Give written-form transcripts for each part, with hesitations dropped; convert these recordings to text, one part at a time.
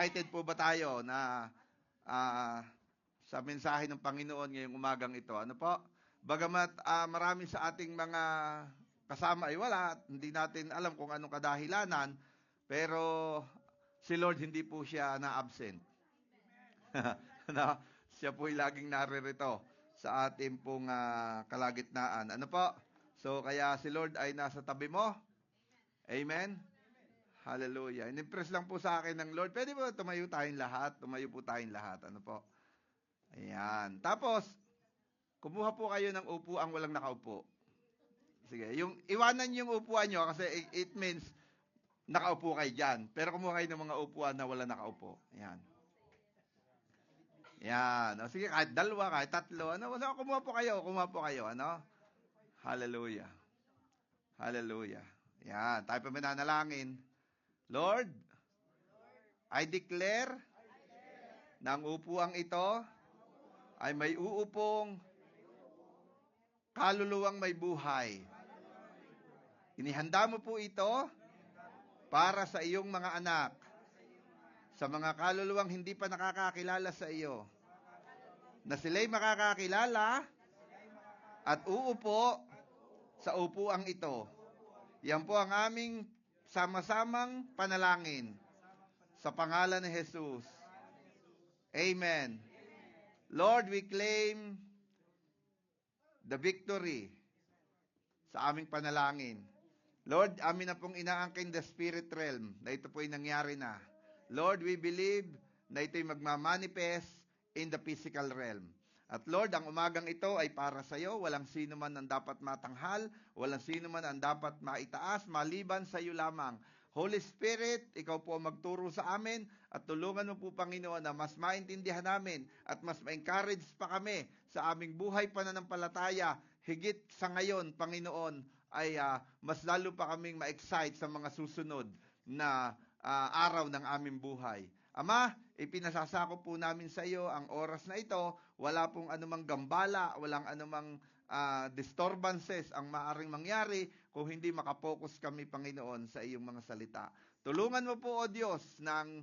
excited po ba tayo na sa mensahe ng Panginoon ngayong umagang ito? Ano po? Bagamat marami sa ating mga kasama ay wala, hindi natin alam kung anong kadahilanan, pero si Lord hindi po siya na-absent. Siya po ay laging naririto sa ating pong kalagitnaan. Ano po? So, kaya si Lord ay nasa tabi mo. Amen? Hallelujah. In-impress lang po sa akin ng Lord. Pwede ba tumayo tayong lahat? Tumayo po tayong lahat. Ano po? Ayan. Tapos, kumuha po kayo ng upuan walang nakaupo. Sige. Iwanan yung upuan nyo kasi it means nakaupo kayo dyan. Pero kumuha kayo ng mga upuan na walang nakaupo. Ayan. Yan. O, sige, kahit dalawa, kahit tatlo. Ano? Kumuha po kayo. Kumuha po kayo. Ano? Hallelujah. Hallelujah. Yan. Tayo pa mananalangin. Lord, I declare na ang upuang ito ay may uupong kaluluwang may buhay. Inihanda mo po ito para sa iyong mga anak, sa mga kaluluwang hindi pa nakakakilala sa iyo, na sila'y makakakilala at uupo sa upuang ito. Yan po ang aming sama-samang panalangin sa pangalan ni Jesus. Amen. Lord, we claim the victory sa aming panalangin. Lord, amin na pong inaangkin the spirit realm na ito po'y nangyari na. Lord, we believe na ito'y magmamanifest in the physical realm. At Lord, ang umagang ito ay para sa iyo. Walang sino man ang dapat matanghal. Walang sino man ang dapat maitaas maliban sa iyo lamang. Holy Spirit, ikaw po ang magturo sa amin at tulungan mo po, Panginoon, na mas maintindihan namin at mas ma-encourage pa kami sa aming buhay pananampalataya. Higit sa ngayon, Panginoon, ay mas lalo pa kaming ma-excite sa mga susunod na araw ng aming buhay. Ama, ipinasasako po namin sa iyo ang oras na ito. Wala pong anumang gambala, walang anumang disturbances ang maaring mangyari kung hindi makapokus kami, Panginoon, sa iyong mga salita. Tulungan mo po, O Diyos, ng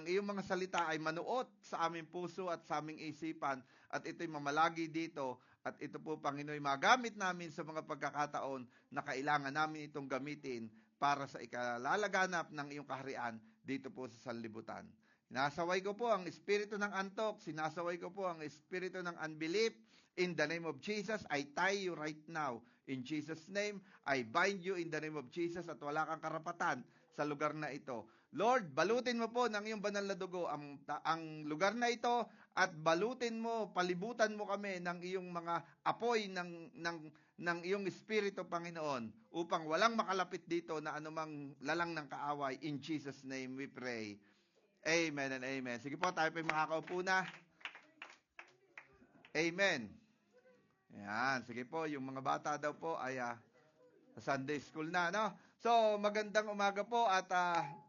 iyong mga salita ay manuot sa aming puso at sa aming isipan at ito'y mamalagi dito at ito po, Panginoon, magamit namin sa mga pagkakataon na kailangan namin itong gamitin para sa ikalalaganap ng iyong kaharian dito po sa sanlibutan. Sinasaway ko po ang espiritu ng antok, sinasaway ko po ang espiritu ng unbelief. In the name of Jesus, I tie you right now. In Jesus' name, I bind you in the name of Jesus at wala kang karapatan sa lugar na ito. Lord, balutin mo po ng iyong banal na dugo ang lugar na ito at balutin mo, palibutan mo kami ng iyong mga apoy ng iyong espiritu, Panginoon, upang walang makalapit dito na anumang lalang ng kaaway. In Jesus' name we pray. Amen and amen. Sige po, tayo po makakaupo na. Amen. Yan, sige po, yung mga bata daw po ay Sunday school na, no? So, magandang umaga po at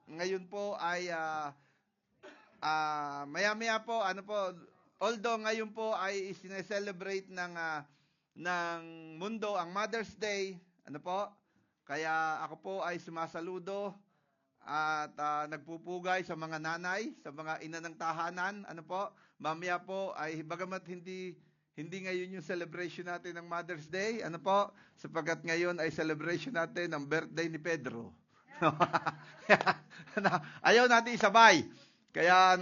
ngayon po ay maya-maya po, although ngayon po ay sineselebrate ng mundo ang Mother's Day, kaya ako po ay sumasaludo at nagpupugay sa mga nanay, sa mga ina ng tahanan, mamaya po ay bagamat hindi ngayon yung celebration natin ng Mother's Day, sapagkat ngayon ay celebration natin ng birthday ni Pedro. Ayaw natin isabay. Kaya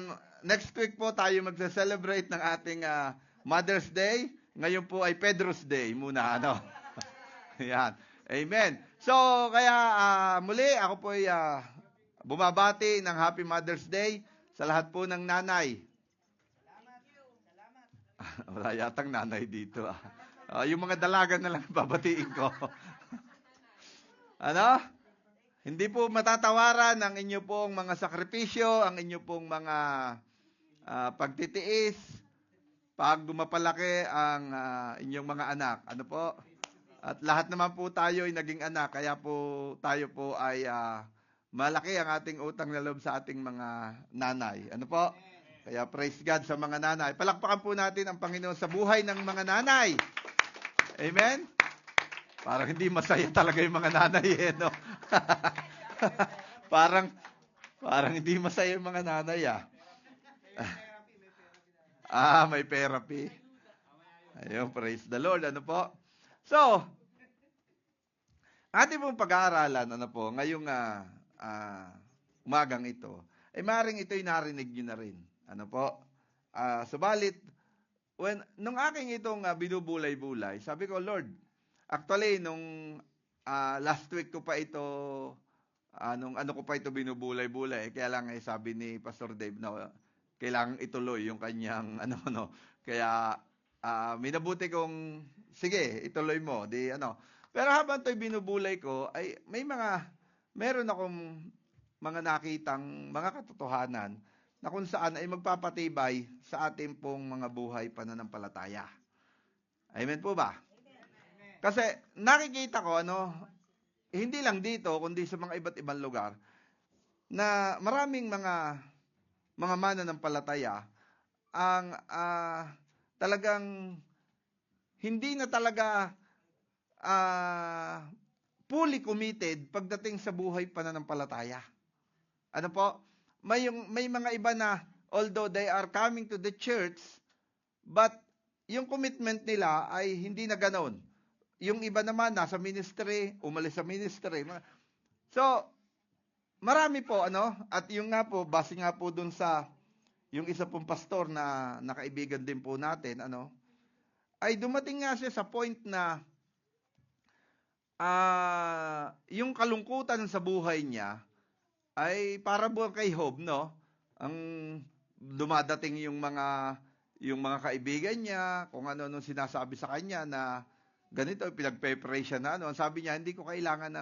next week po tayo magse-celebrate ng ating Mother's Day. Ngayon po ay Pedro's Day muna, Yan. Amen. So, kaya muli ako po ay bumabati ng Happy Mother's Day sa lahat po ng nanay. Wala yatang nanay dito. Yung mga dalaga na lang babatiin ko. Hindi po matatawaran ang inyo pong mga sakripisyo, ang inyo pong mga pagtitiis, pag gumapalaki ang inyong mga anak. At lahat naman po tayo ay naging anak, kaya po tayo po ay malaki ang ating utang na loob sa ating mga nanay. Kaya praise God sa mga nanay. Palakpakan po natin ang Panginoon sa buhay ng mga nanay. Amen? Parang hindi masaya talaga yung mga nanay, parang hindi masaya yung mga nanay, May therapy. Ayun, praise the Lord. Ano po? So, ating pong pag-aaralan, ano po, ngayong umagang ito, ay maring ito'y narinig nyo na rin. Ano po? Subalit, nung aking itong binubulay-bulay, sabi ko, Lord, actually, nung last week ko pa ito, nung ano ko pa ito binubulay-bulay, kaya lang sabi ni Pastor Dave na kailangang ituloy yung kanyang ano. Kaya minabuti kong sige, ituloy mo, di ano. Pero habang 'to'y binubulay ko ay meron akong mga nakitang mga katotohanan na kung saan ay magpapatibay sa ating pong mga buhay pananampalataya. Amen po ba? Kasi nakikita ko hindi lang dito kundi sa mga iba't ibang lugar na maraming mga mananampalataya ang talagang hindi na talaga fully committed pagdating sa buhay pananampalataya. Ano po? May mga iba na although they are coming to the church, but yung commitment nila ay hindi na ganoon. Yung iba naman nasa ministry, umalis sa ministry. So, marami po at yung nga po, base nga po dun sa yung isa pong pastor na nakaibigan din po natin, ay dumating nga siya sa point na yung kalungkutan sa buhay niya ay para buwan kay Job, ang dumadating yung mga kaibigan niya, kung ano nung sinasabi sa kanya na ganito, pinagpe-pray siya na Ang sabi niya, hindi ko kailangan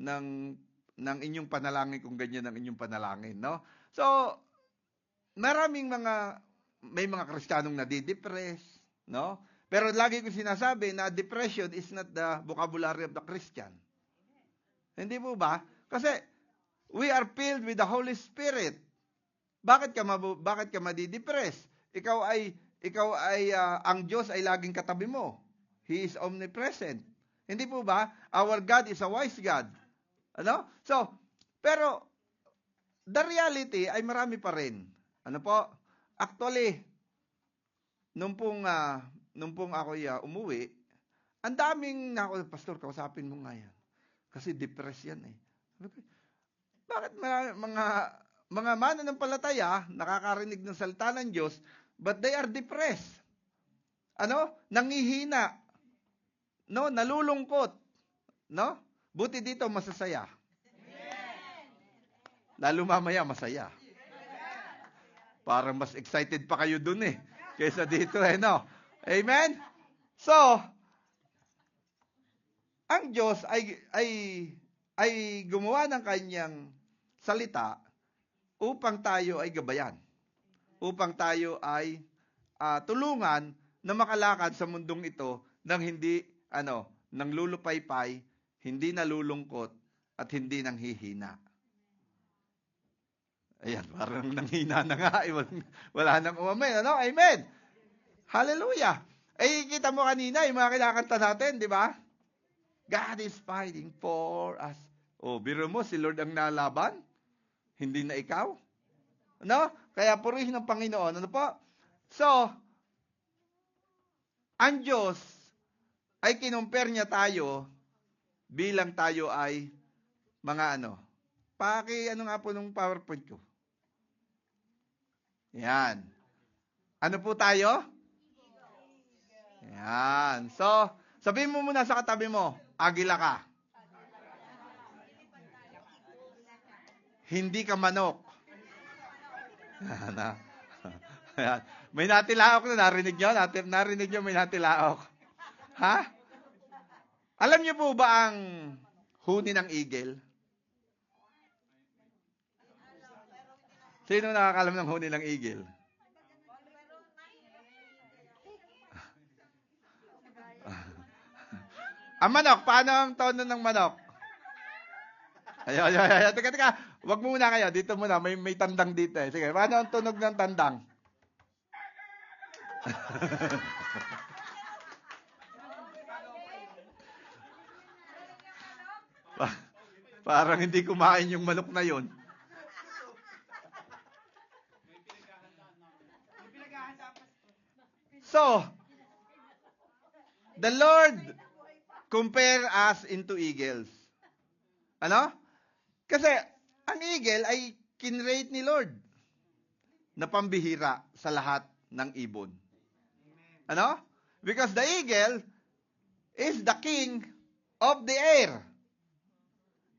ng inyong panalangin kung ganyan ang inyong panalangin, So, may mga Kristiyanong nadidepress, Pero lagi ko sinasabi na depression is not the vocabulary of the Christian. Hindi po ba? Kasi we are filled with the Holy Spirit. Bakit ka madidepress? Ikaw ay ang Diyos ay laging katabi mo. He is omnipresent. Hindi po ba? Our God is a wise God. So, pero the reality ay marami pa rin. Actually, nung pong ako umuwi, ang daming pastor, kausapin mo nga yan. Kasi depressed yan eh. Bakit mga mananampalataya nakakarinig ng salita ng Diyos, but they are depressed? Nangihina. Nalulungkot. Buti dito masasaya. Lalo mamaya masaya. Parang mas excited pa kayo dun kaysa dito Amen? So, ang Diyos ay gumawa ng kanyang salita upang tayo ay gabayan. Upang tayo ay tulungan na makalakad sa mundong ito nang hindi nang lulupaypay, hindi nalulungkot at hindi nanghihina. Ayan, parang nanghina na nga. Wala nang umamen. Amen. Hallelujah. Kita mo kanina, yung mga kinakanta natin, di ba? God is fighting for us. Biro mo, si Lord ang nalaban? Hindi na ikaw? Kaya purihin ng Panginoon. So, ang Diyos ay kinumpare niya tayo bilang tayo ay mga nga po nung PowerPoint ko. Yan. Ano po tayo? Yan. So, sabihin mo muna sa katabi mo, agila ka. Hindi ka manok. Yan. May natilaok na, narinig nyo? Narinig nyo may natilaok. Ha? Alam niyo po ba ang huni ng eagle? Sino nakakalam ng huni ng eagle? Ang manok, paano ang tono ng manok? Ay. Teka. Wag muna kayo. Dito muna. May tandang dito Sige, paano ang tunog ng tandang? Parang hindi kumain yung manok na yun. So, the Lord compare us into eagles. Ano? Kasi, ang eagle ay kinrate ni Lord na pambihira sa lahat ng ibon. Ano? Because the eagle is the king of the air.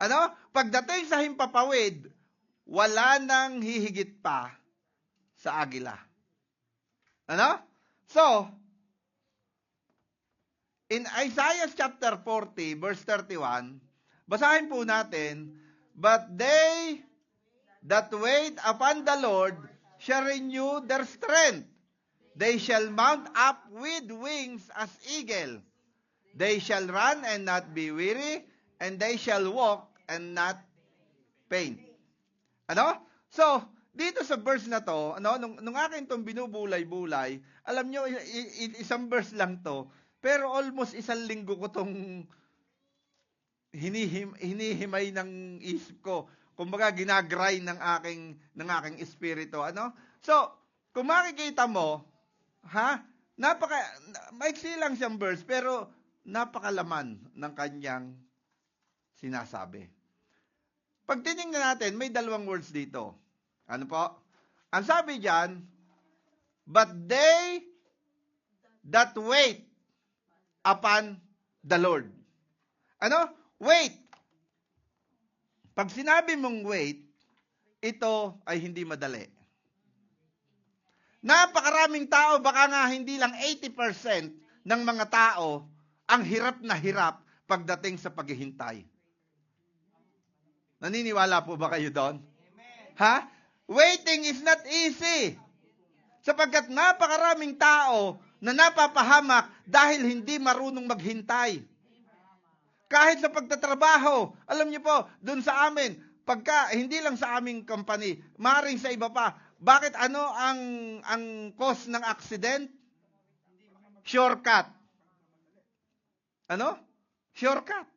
Ano? Pagdating sa himpapawid, wala nang hihigit pa sa agila. Ano? So, in Isaiah chapter 40, verse 31, basahin po natin, but they that wait upon the Lord shall renew their strength. They shall mount up with wings as eagle. They shall run and not be weary, and they shall walk and not faint. Ano? So, dito sa verse na to, ano, nung akin itong binubulay-bulay, alam nyo, isang verse lang to, pero almost isang linggo ko itong hinihimay ng isip ko. Kumbaga, ginagrind ng aking espiritu. Ano? So, kung makikita mo, maiksi lang siyang verse, pero napakalaman ng kanyang sinasabi. Pag tinignan natin, may dalawang words dito. Ano po? Ang sabi diyan, but they that wait upon the Lord. Ano? Wait. Pag sinabi mong wait, ito ay hindi madali. Napakaraming tao, baka nga hindi lang 80% ng mga tao ang hirap na hirap pagdating sa paghihintay. Naniniwala po ba kayo doon? Ha? Waiting is not easy. Sapagkat napakaraming tao na napapahamak dahil hindi marunong maghintay. Kahit sa pagtatrabaho, alam niyo po, doon sa amin, pagka hindi lang sa aming company, maaaring sa iba pa, bakit ano ang cause ng accident? Shortcut. Ano? Shortcut.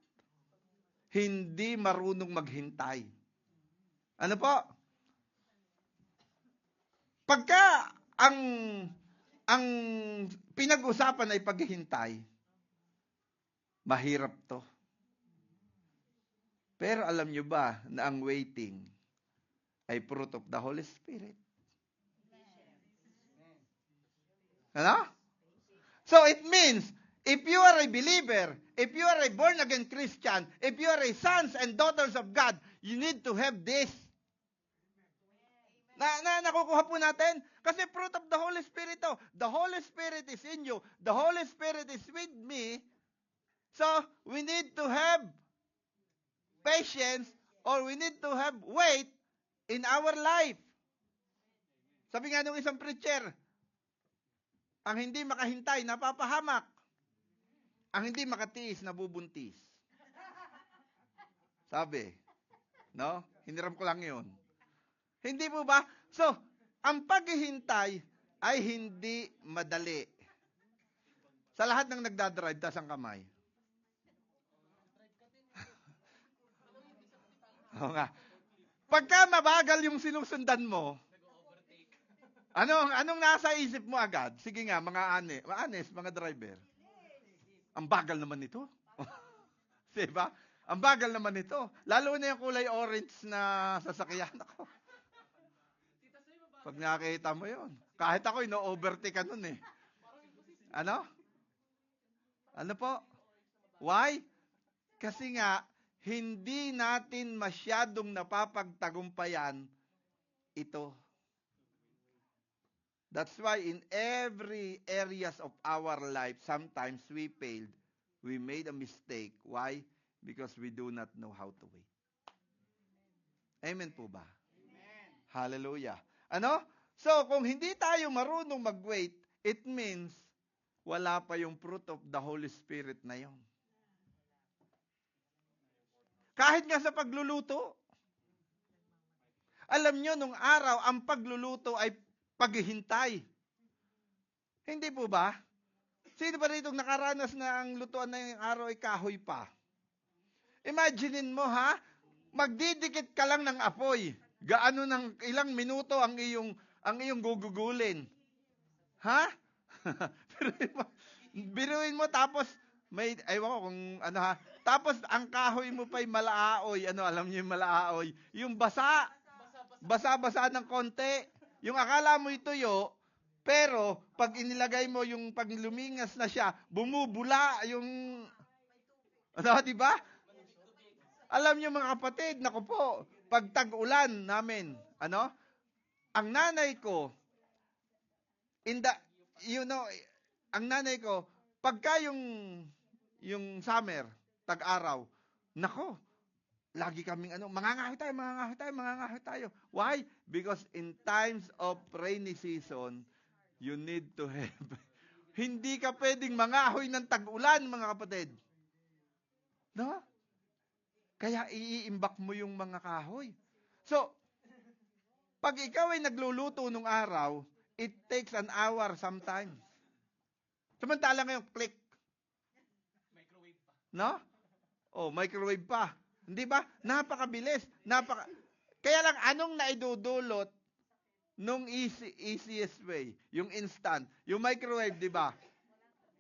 Hindi marunong maghintay. Ano po? Pagka ang pinag-usapan ay paghihintay, mahirap to. Pero alam nyo ba na ang waiting ay fruit of the Holy Spirit? Ano? So it means, if you are a believer, if you are a born-again Christian, if you are a sons and daughters of God, you need to have this. Nakukuha po natin? Kasi fruit of the Holy Spirit to. The Holy Spirit is in you. The Holy Spirit is with me. So, we need to have patience or we need to have wait in our life. Sabi nga nung isang preacher, ang hindi makahintay, napapahamak. Ang hindi makatiis, nabubuntis. Sabi. No? Hiniram ko lang yun. Hindi po ba? So, ang paghihintay ay hindi madali. Sa lahat ng nagdadrive, taas ang kamay. Oo nga. Pagka mabagal yung sinusundan mo, anong nasa isip mo agad? Sige nga, mga honest, mga driver. Ang bagal naman nito. Diba? Ang bagal naman nito. Lalo na yung kulay orange na sasakyan ako. Pag nakita mo yun. Kahit ako, ino-overtake ka nun eh. Ano? Ano po? Why? Kasi nga, hindi natin masyadong napapagtagumpayan ito. That's why in every areas of our life, sometimes we failed. We made a mistake. Why? Because we do not know how to wait. Amen po ba? Amen. Hallelujah. Ano? So, kung hindi tayo marunong mag-wait, it means wala pa yung fruit of the Holy Spirit na yon. Kahit nga sa pagluluto. Alam nyo, nung araw, ang pagluluto ay paghihintay. Hindi po ba? Sino ba rito nakaranas na ang lutuan na yung araw ay kahoy pa? Imaginein mo magdidikit ka lang ng apoy. Gaano ng ilang minuto ang iyong gugugulin. Ha? biruin mo, biruin mo tapos may, ewan ko kung ano ha, tapos ang kahoy mo pa'y malaaoy. Ano, alam niyo yung malaaoy? Yung basa. Basa-basa ng konti. Yung akala mo'y tuyo, pero pag inilagay mo yung pag lumingas na siya, bumubula yung, ano, di ba? Alam niyo mga kapatid, naku po, pag tag-ulan namin, ano, ang nanay ko, in the, you know, ang nanay ko, pagka yung summer, tag-araw, nako, lagi kaming ano, mangangahoy tayo, mangangahoy tayo, mangangahoy tayo. Why? Because in times of rainy season, you need to have, hindi ka pwedeng mangahoy ng tag-ulan, mga kapatid. No? Kaya iiimbak mo yung mga kahoy. So, pag ikaw ay nagluluto nung araw, it takes an hour sometimes. Samantala ngayon, click. No? Oh, microwave pa. Hindi ba? Napakabilis. Kaya lang, anong naidudulot nung easiest way? Yung instant. Yung microwave, di ba?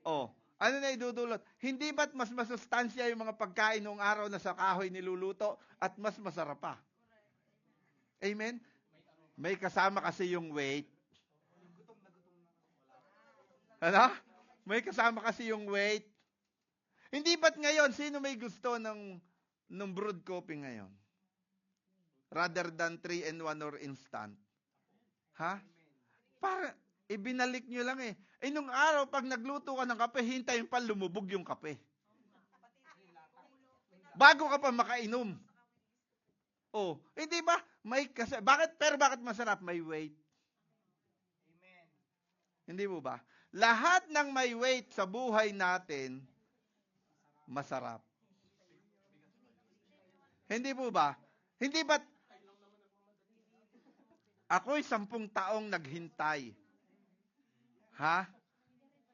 Oh, ano naidudulot? Hindi ba't mas masustansya yung mga pagkain noong araw na sa kahoy niluluto at mas masarap pa? Amen? May kasama kasi yung weight. Ano? May kasama kasi yung weight. Hindi ba't ngayon, sino may gusto ng brewed coffee ngayon? Rather than 3-in-1 or instant. Ha? Para, ibinalik nyo lang eh. Eh, nung araw, pag nagluto ka ng kape, hintayin pa lumubog yung kape. Bago ka pa makainom. Oh, eh di ba? Bakit masarap? May weight. Hindi mo ba? Lahat ng may weight sa buhay natin, masarap. Hindi po ba? Hindi ba't ako'y 10 taong naghintay, ha?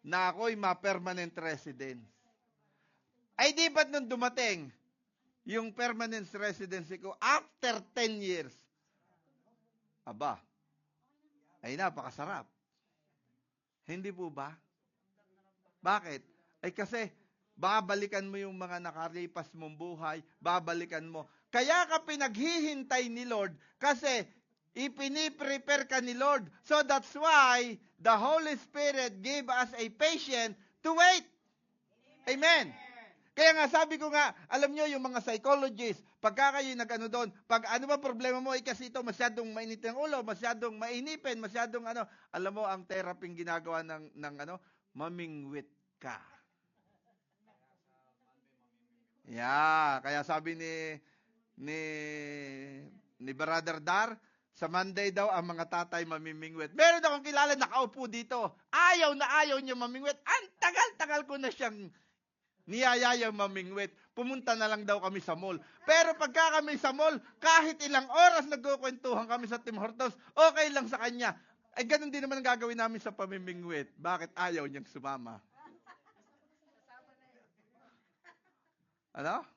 Na ako'y ma-permanent resident. Ay di ba't nung dumating yung permanent residency ko after 10 years? Aba, ay napakasarap. Hindi po ba? Bakit? Ay kasi, babalikan mo yung mga nakalipas mong buhay, babalikan mo. Kaya ka pinaghihintay ni Lord kasi ipiniprepare ka ni Lord. So that's why the Holy Spirit gave us a patience to wait. Amen. Kaya nga sabi ko nga, alam nyo yung mga psychologists, pagka kayo nag-ano doon, pag ano ba problema mo, kasi ito masyadong mainit ang ulo, masyadong mainipin, masyadong ano, alam mo ang therapy ginagawa ng ano, mamingwit ka. Yeah, kaya sabi ni Brother Dar, sa Monday daw ang mga tatay mamimingwit. Meron akong kilala nakaupo dito. Ayaw na ayaw niya mamingwit. Ang tagal-tagal ko na siyang niyayayang mamingwit. Pumunta na lang daw kami sa mall. Pero pagka kami sa mall, kahit ilang oras nagkukwentuhan kami sa Tim Hortons, okay lang sa kanya. Ay ganun din naman ang gagawin namin sa pamimingwit. Bakit ayaw niyang sumama? Ano?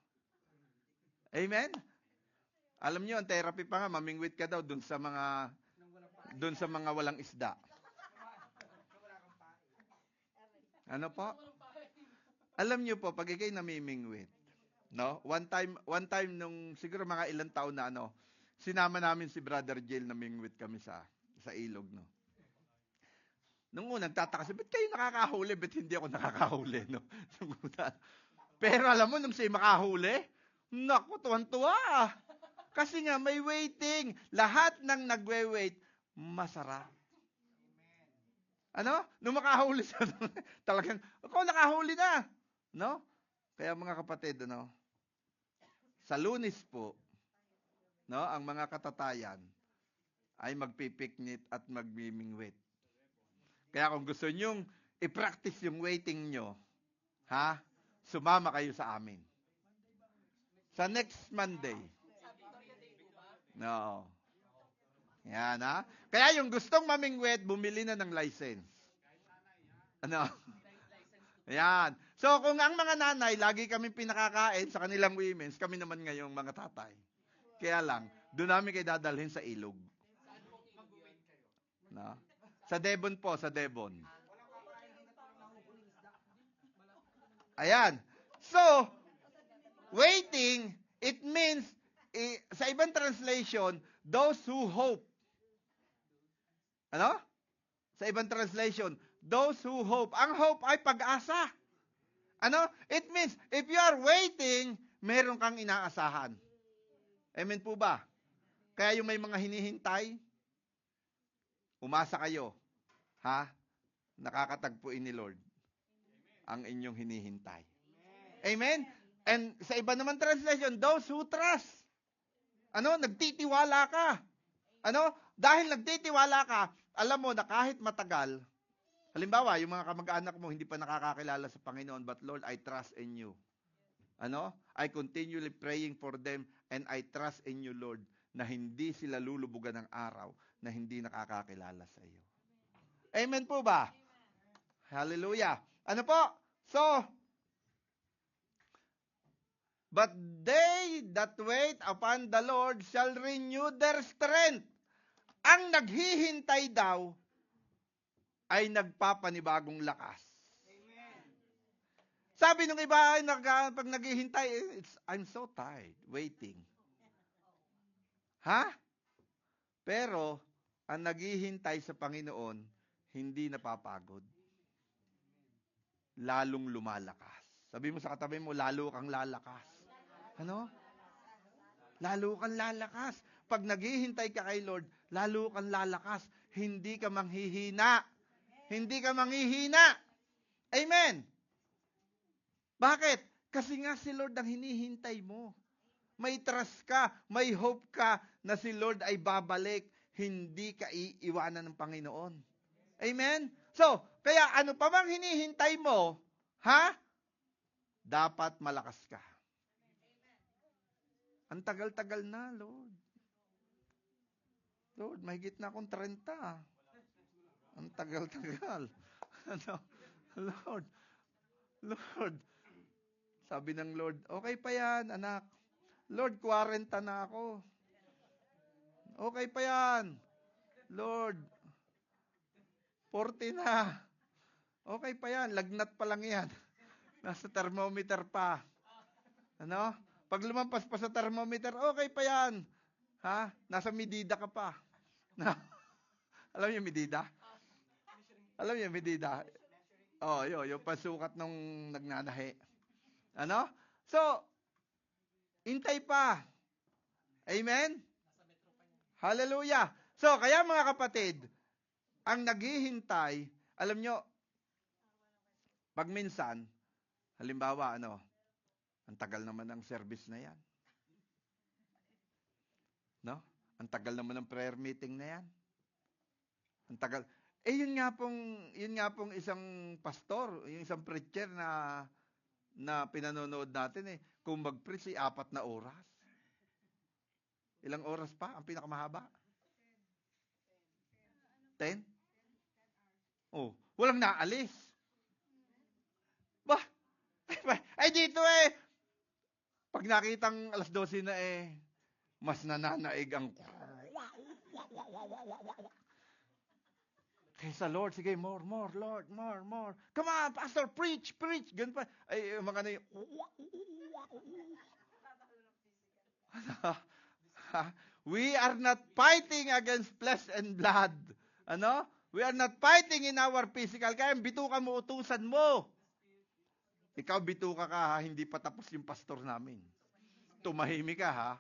Amen? Alam niyo, ang therapy pa nga, mamingwit ka daw dun sa mga walang isda. Ano po? Alam niyo po, pag ikay namimingwit, no? One time nung siguro mga ilang taon na ano, sinama namin si Brother Jill namingwit kami sa ilog, no? Nung una, nagtataka siya, ba't kayo nakakahuli? Ba't hindi ako nakakahuli, no? Pero alam mo, nung siya makahuli, naku, tuwan-tuwa. Kasi nga, may waiting. Lahat ng nagwe-wait, masarap. Ano? Nung makahuli siya, talagang, ako nakahuli na. No? Kaya mga kapatid, ano, sa Lunes po, no, ang mga katatayan ay magpipiknit at magmimingwit. Kaya kung gusto nyong i-practice yung waiting nyo, ha? Sumama kayo sa amin. Sa next Monday. No. Yan, ha? Kaya yung gustong mamingwit, bumili na ng license. Ano? Yan. So, kung ang mga nanay, lagi kami pinakakain sa kanilang women's, kami naman ngayong mga tatay. Kaya lang, doon namin kayo dadalhin sa ilog. No? Sa Devon po, sa Devon. Ayan. So, waiting, it means, sa ibang translation, those who hope. Ano? Sa ibang translation, those who hope. Ang hope ay pag-asa. Ano? It means, if you are waiting, meron kang inaasahan. Amen po ba? Kaya yung may mga hinihintay, umasa kayo. Ha? Nakakatagpuin ni Lord ang inyong hinihintay. Amen? And sa iba naman translation, those who trust. Ano? Nagtitiwala ka. Ano? Dahil nagtitiwala ka, alam mo na kahit matagal, halimbawa, yung mga kamag-anak mo hindi pa nakakakilala sa Panginoon, but Lord, I trust in you. Ano? I continually praying for them and I trust in you, Lord, na hindi sila lulubugan ng araw na hindi nakakakilala sa iyo. Amen po ba? Hallelujah. Ano po? So, but they that wait upon the Lord shall renew their strength. Ang naghihintay daw ay nagpapanibagong lakas. Sabi ng iba, pag naghihintay, I'm so tired waiting. Ha? Pero, ang naghihintay sa Panginoon, hindi napapagod. Lalong lumalakas. Sabi mo sa katabi mo, lalo kang lalakas. Ano? Lalo kang lalakas. Pag naghihintay ka kay Lord, lalo kang lalakas. Hindi ka manghihina. Hindi ka manghihina. Amen. Bakit? Kasi nga si Lord ang hinihintay mo. May trust ka, may hope ka na si Lord ay babalik. Hindi ka iiwanan ng Panginoon. Amen? So, kaya ano pa bang hinihintay mo? Ha? Dapat malakas ka. Ang tagal-tagal na, Lord. Lord, mahigit na akong 30. Ang tagal-tagal. Ano? Lord. Sabi ng Lord, okay pa yan, anak. Lord, 40 na ako. Okay pa yan. Lord, 40 na. Okay pa yan, lagnat pa lang yan. Nasa thermometer pa. Ano? Pag lumampas pa sa thermometer, okay pa yan. Ha? Nasa medida ka pa. Alam niyo medida? Alam niyo medida? Oh, yung pasukat nung nagnanahi. Ano? So, intay pa. Amen? Hallelujah. So, kaya mga kapatid, ang naghihintay, alam nyo, pag minsan, halimbawa, ang tagal naman ng service na yan. No? Ang tagal naman ng prayer meeting na yan. Ang tagal. Yun nga pong isang pastor, yung isang preacher na pinanonood natin kung mag-preach 4 na oras. Ilang oras pa ang pinakamahaba? 10? Oh, walang naalis. Bah, ay dito pag nakitang alas 12 na mas nananaig ang kaysa Lord, sige, more, Lord, more. Come on, Pastor, preach. Ganun pa. Ay, mga we are not fighting against flesh and blood. Ano? We are not fighting in our physical. Kaya bitukan mo, utusan mo. Ikaw bituka ka ha, hindi pa tapos yung pastor namin. Tumahimik ka ha.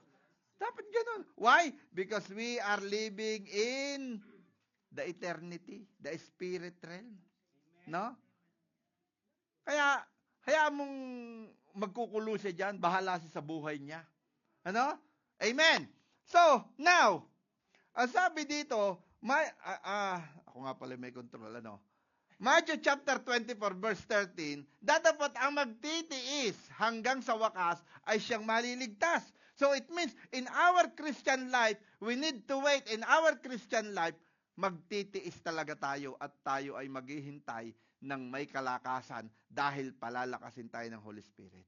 Dapat ganun. Why? Because we are living in the eternity, the spirit realm. No? Kaya, hayaan mong magkukulo siya dyan, bahala siya sa buhay niya. Ano? Amen. So, now, ang sabi dito, ako nga pala may control, Matthew chapter 24 verse 13, dadapat ang magtitiis hanggang sa wakas ay siyang maliligtas. So it means in our Christian life, we need to wait. In our Christian life, magtitiis talaga tayo at tayo ay maghihintay ng may kalakasan dahil palalakasin tayo ng Holy Spirit.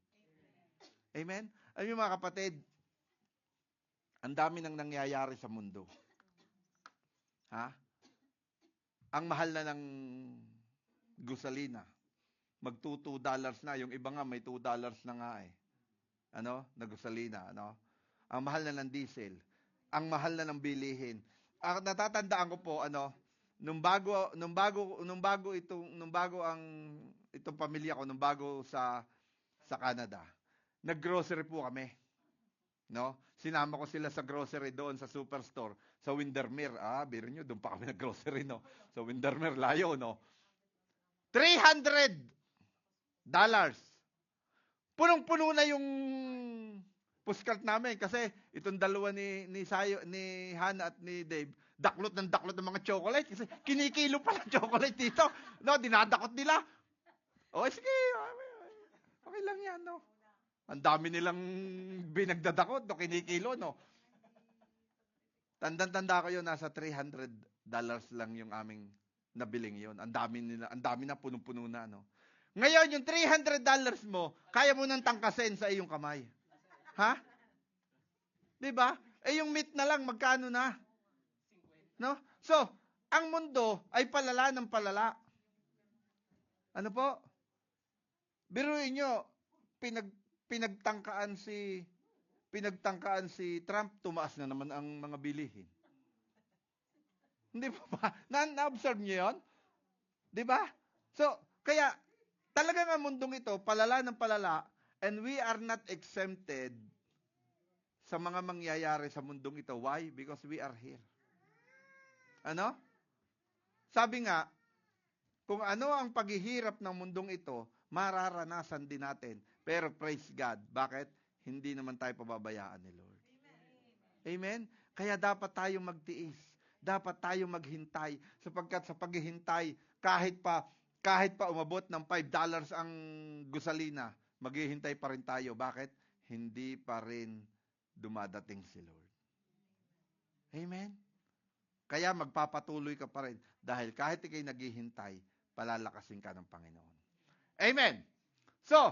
Amen? Alam niyo mga kapatid, ang dami nang nangyayari sa mundo. Ha? Ang mahal na ng gasolina. magto $2 na. Yung iba nga may $2 na nga eh. Na gasolina, Ang mahal na ng diesel. Ang mahal na ng bilihin. Natatandaan ko po, nung bago itong pamilya ko, nung bago sa Canada, nag-grocery po kami. Sinama ko sila sa grocery doon sa superstore, sa Windermere. Biro nyo, doon pa kami nag-grocery, Sa Windermere, layo, $300. Punong-puno na yung pushcart namin kasi itong dalawa ni Hannah at ni Dave, daklot ng mga chocolate kasi kinikilo pala chocolate dito. Dinadakot nila. Sige, okay lang yan, Ang dami nilang binagdadakot, kinikilo, Tandang-tanda ko yun, nasa $300 lang yung aming nabiling yun. Ang dami na, punong-puno na, Ngayon, yung $300 mo, kaya mo nang tangkasin sa iyong kamay. Ha? Diba? Yung meat na lang, magkano na? So, ang mundo ay palala ng palala. Ano po? Biruin nyo, pinagtangkaan si Trump, tumaas na naman ang mga bilihin. Hindi ba? Na-observe nyo yun? Diba? So, kaya, talagang ang mundong ito, palala ng palala, and we are not exempted sa mga mangyayari sa mundong ito. Why? Because we are here. Sabi nga, kung ano ang paghihirap ng mundong ito, mararanasan din natin. Pero praise God. Bakit? Hindi naman tayo pababayaan ni Lord. Amen? Kaya dapat tayong magtiis. Dapat tayong maghintay. Sapagkat sa paghihintay, kahit pa umabot ng $5 ang gasolina, maghihintay pa rin tayo. Bakit? Hindi pa rin dumadating si Lord. Amen? Kaya magpapatuloy ka pa rin. Dahil kahit ikay naghihintay, palalakasin ka ng Panginoon. Amen? So,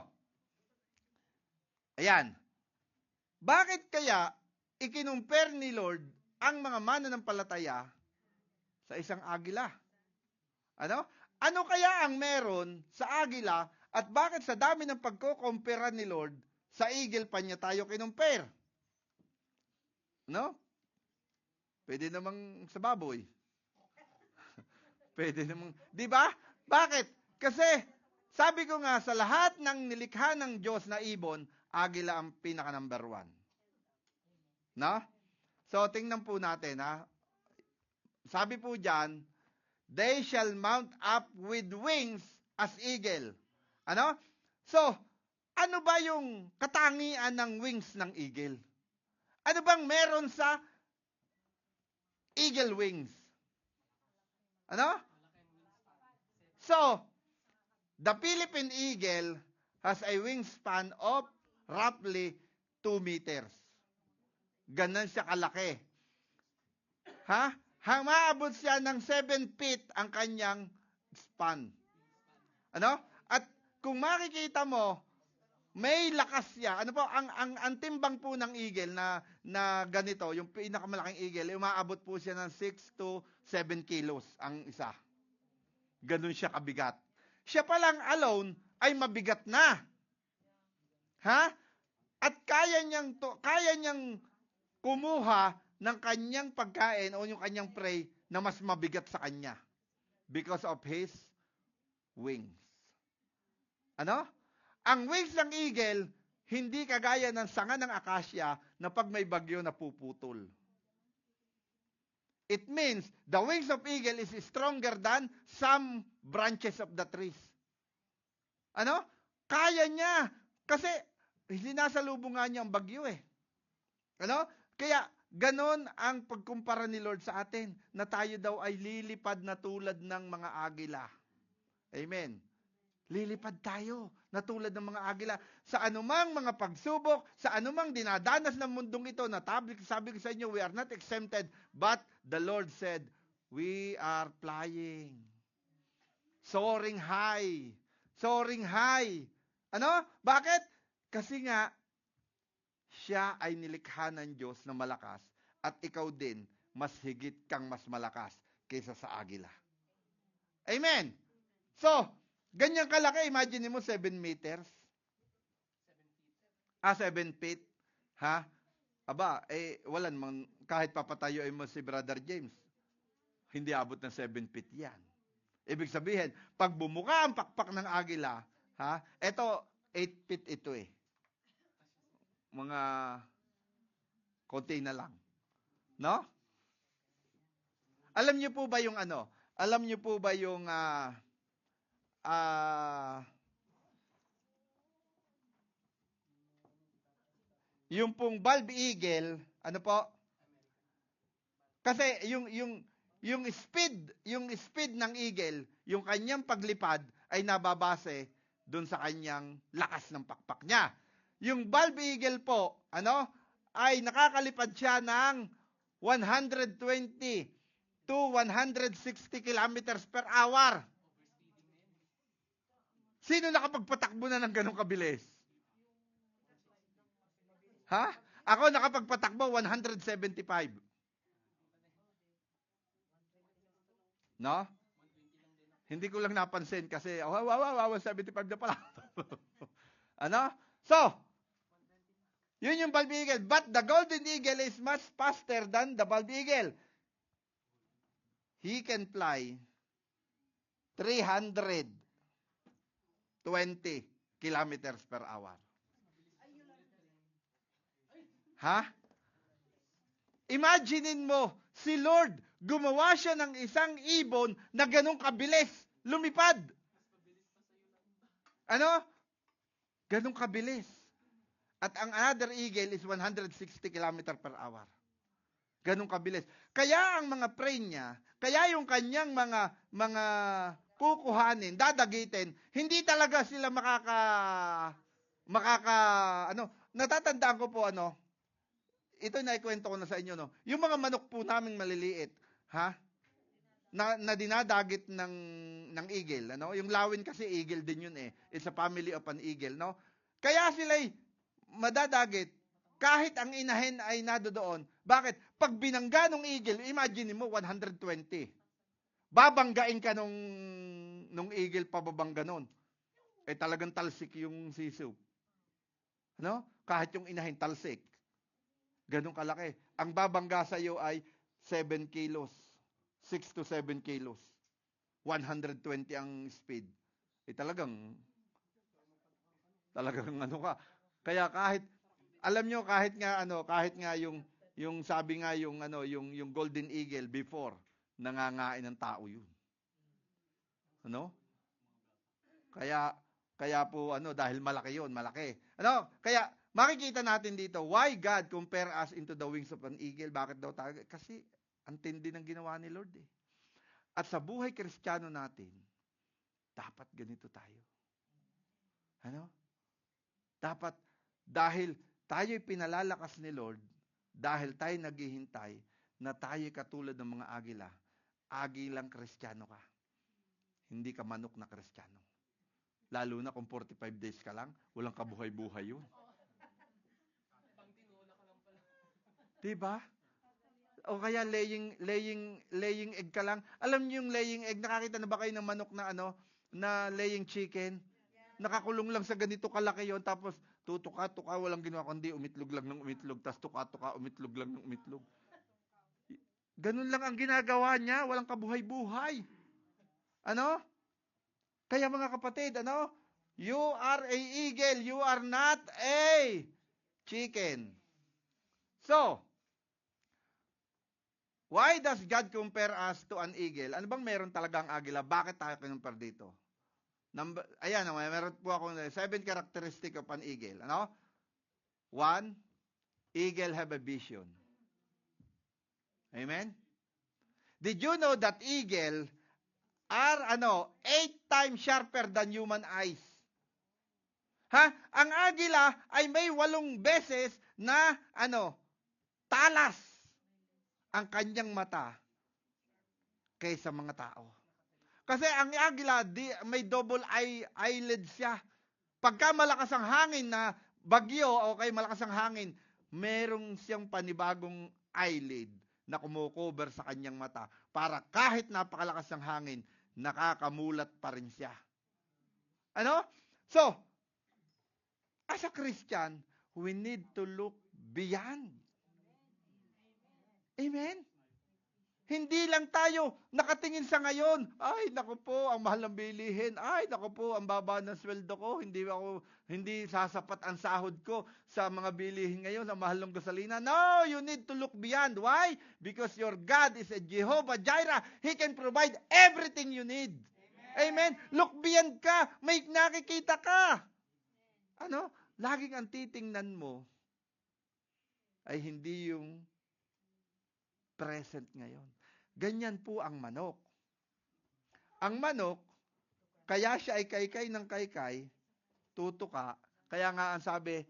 ayan. Bakit kaya ikinumpare ni Lord ang mga mananampalataya sa isang agila? Ano kaya ang meron sa agila at bakit sa dami ng pagkukumpara ni Lord, sa eagle pa niya tayo kinumpare? Pwede namang sa baboy. Pwede namang, di ba? Bakit? Kasi, sabi ko nga, sa lahat ng nilikha ng Diyos na ibon, agila ang pinaka number 1. So, tingnan po natin, Sabi po dyan, they shall mount up with wings as eagle. So, ano ba yung katangian ng wings ng eagle? Ano bang meron sa eagle wings? So, the Philippine eagle has a wingspan of roughly 2 meters. Ganon siya kalaki. Maabot siya ng 7 feet ang kanyang span. At kung makikita mo, may lakas siya. Ang timbang po ng eagle na ganito, yung pinakamalaking eagle, umaabot po siya ng 6 to 7 kilos ang isa. Ganun siya kabigat. Siya pa lang alone ay mabigat na. At kaya niyang kumuha ng kanyang pagkain o yung kanyang prey na mas mabigat sa kanya because of his wings. Ang wings ng eagle, hindi kagaya ng sanga ng akasya na pag may bagyo napuputol. It means the wings of eagle is stronger than some branches of the trees. Kaya niya. Kasi hindi nasa lubungan niya ang bagyo eh. Kaya ganon ang pagkumpara ni Lord sa atin na tayo daw ay lilipad na tulad ng mga agila. Amen. Lilipad tayo na tulad ng mga agila sa anumang mga pagsubok, sa anumang dinadanas ng mundong ito na sabi ko sa inyo, we are not exempted, but the Lord said, we are flying. Soaring high. Soaring high. Bakit? Kasi nga, siya ay nilikha ng Diyos na malakas at ikaw din, mas higit kang mas malakas kaysa sa agila. Amen. So, Ganyan kalaki, imagine mo 7 meters. 7 feet. Ha? Aba, walan mang, kahit papatayuin mo si Brother James, hindi abot ng 7 feet yan. Ibig sabihin, pag bumuka ang pakpak ng agila, eto, 8 feet ito eh. Mga konti na lang. No? Alam niyo po ba yung ano? Alam niyo po ba yung yung pong bald eagle, ano po? Kasi yung speed ng eagle, yung kanyang paglipad ay nababase doon sa kanyang lakas ng pakpak niya. Yung bald eagle po, ano, ay nakakalipad siya ng 120 to 160 kilometers per hour. Sino nakapagpatakbo na ng ganong kabilis? Ha? Ako nakapagpatakbo 175. No? Hindi ko lang napansin kasi 175 na pala. Ano? So, yun yung bald eagle. But the golden eagle is much faster than the bald eagle. He can fly 320 kilometers per hour. Ha? Imaginein mo, si Lord, gumawa siya ng isang ibon na ganong kabilis, lumipad. Ano? Ganong kabilis. At ang another eagle is 160 km per hour. Ganong kabilis. Kaya ang mga prey niya, kaya yung kanyang mga kukuhanin, dadagitin, hindi talaga sila natatandaan ko po ito naikwento ko na sa inyo, no. Yung mga manok po naming maliliit, na dinadagit ng eagle, ano? Yung lawin kasi eagle din yun eh. It's a family of an eagle, no? Kaya sila'y madadagit kahit ang inahin ay nadoon. Bakit? Pag binangga ng eagle, imagine mo 120. Babanggain ka nung eagle pababangga nun. Talagang talsik yung sisiw. Ano? Kahit yung inahin talsik. Ganun kalaki. Ang babangga sa iyo ay 7 kilos. 6 to 7 kilos. 120 ang speed. Talagang ano ka. Kaya alam nyo, kahit nga yung sabi nga yung golden eagle before, nangangain ng tao yun. Ano? Kaya po, dahil malaki yun, malaki. Kaya, makikita natin dito, why God compare us into the wings of an eagle? Bakit daw tayo? Kasi, ang tindi ng ginawa ni Lord eh. At sa buhay Kristiyano natin, dapat ganito tayo. Dapat, dahil tayo'y pinalalakas ni Lord, dahil tayo naghihintay, na tayo'y katulad ng mga agila, agilang Kristiyano ka. Hindi ka manok na Kristiyano. Lalo na kung 45 days ka lang, walang kabuhay-buhay yun. Diba? O kaya laying egg ka lang. Alam niyo yung laying egg, nakakita na ba kayo ng manok na na laying chicken? Nakakulong lang sa ganito kalaki yon, tapos tutuka-tuka, walang ginawa kundi umitlog lang ng umitlog, tapos tuka-tuka, umitlog lang ng umitlog. Ganun lang ang ginagawa niya, walang kabuhay-buhay. Kaya mga kapatid, you are a eagle, you are not a chicken. So, why does God compare us to an eagle? Ano bang meron talagang agila? Bakit tayo kinumpare dito? Ayan, meron po ako 7 characteristic of an eagle. 1, eagle have a vision. Amen? Did you know that eagle are 8 times sharper than human eyes? Ang agila ay may 8 beses na talas ang kanyang mata kaysa mga tao. Kasi ang agila may double eyelid siya. Pagka malakas ang hangin na bagyo o kay malakas ang hangin, merong siyang panibagong eyelid na kumukover sa kanyang mata para kahit napakalakas ng hangin, nakakamulat pa rin siya. Ano? So, as a Christian, we need to look beyond. Amen? Hindi lang tayo nakatingin sa ngayon. Ay, naku po, ang mahal ng bilihin. Ay, naku po, ang baba ng sweldo ko. Hindi sasapat ang sahod ko sa mga bilihin ngayon, ang mahal ng gasolina. No, you need to look beyond. Why? Because your God is a Jehovah Jireh. He can provide everything you need. Amen? Look beyond ka. May nakikita ka. Ano? Laging ang titingnan mo ay hindi yung present ngayon. Ganyan po ang manok. Ang manok, kaya siya ay kaykay ng kaykay, tutuka. Kaya nga ang sabi,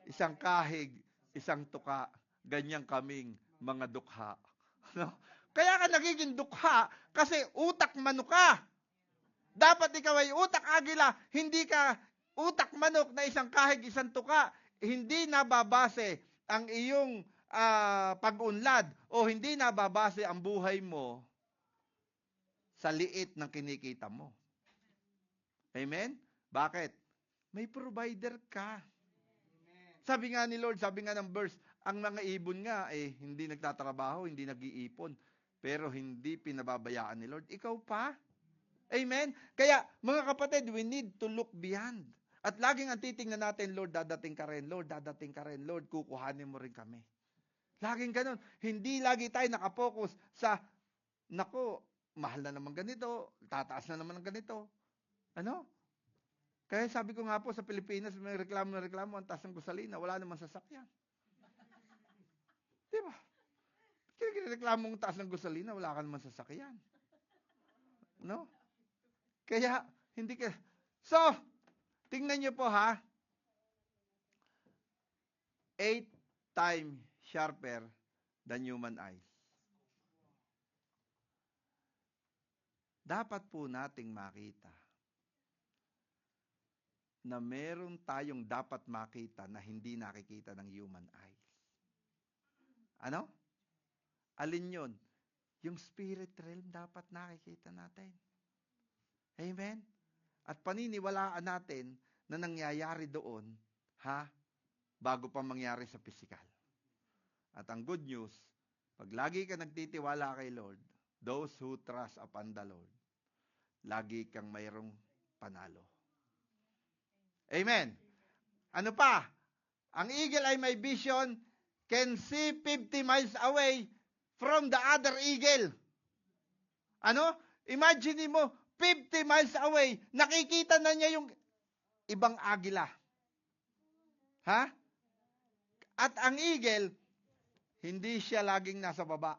isang kahig, isang tuka, ganyan kaming mga dukha. No? Kaya ka nagiging dukha kasi utak manok ka. Dapat ikaw ay utak agila, hindi ka utak manok na isang kahig, isang tuka. Hindi nababase ang iyong pag-unlad o hindi nababase ang buhay mo sa liit ng kinikita mo. Amen? Bakit? May provider ka. Sabi nga ni Lord, sabi nga ng verse, ang mga ibon nga hindi nagtatrabaho, hindi nag-iipon, pero hindi pinababayaan ni Lord. Ikaw pa? Amen? Kaya mga kapatid, we need to look beyond. At laging ang titingnan natin, Lord, dadating ka rin. Lord, dadating ka rin. Lord, kukuhanin mo rin kami. Laging ganun. Hindi lagi tayo nakapokus sa, nako, mahal na naman ganito, tataas na naman ng ganito. Ano? Kaya sabi ko nga po sa Pilipinas, may reklamo, ang taas ng gasolina, wala naman sasakyan. Di ba? Kaya reklamo ang taas ng gasolina, wala ka naman sasakyan. No? Kaya, hindi ka... So, tingnan nyo po ha. 8 times sharper than human eyes. Dapat po nating makita na meron tayong dapat makita na hindi nakikita ng human eyes. Ano? Alin yun? Yung spirit realm dapat nakikita natin. Amen? At paniniwalaan natin na nangyayari doon, bago pa mangyari sa physical. At ang good news, pag lagi ka nagtitiwala kay Lord, those who trust upon the Lord, lagi kang mayroong panalo. Amen. Ano pa? Ang eagle ay may vision, can see 50 miles away from the other eagle. Ano? Imagine mo, 50 miles away, nakikita na niya yung ibang agila. At ang eagle, hindi siya laging nasa baba.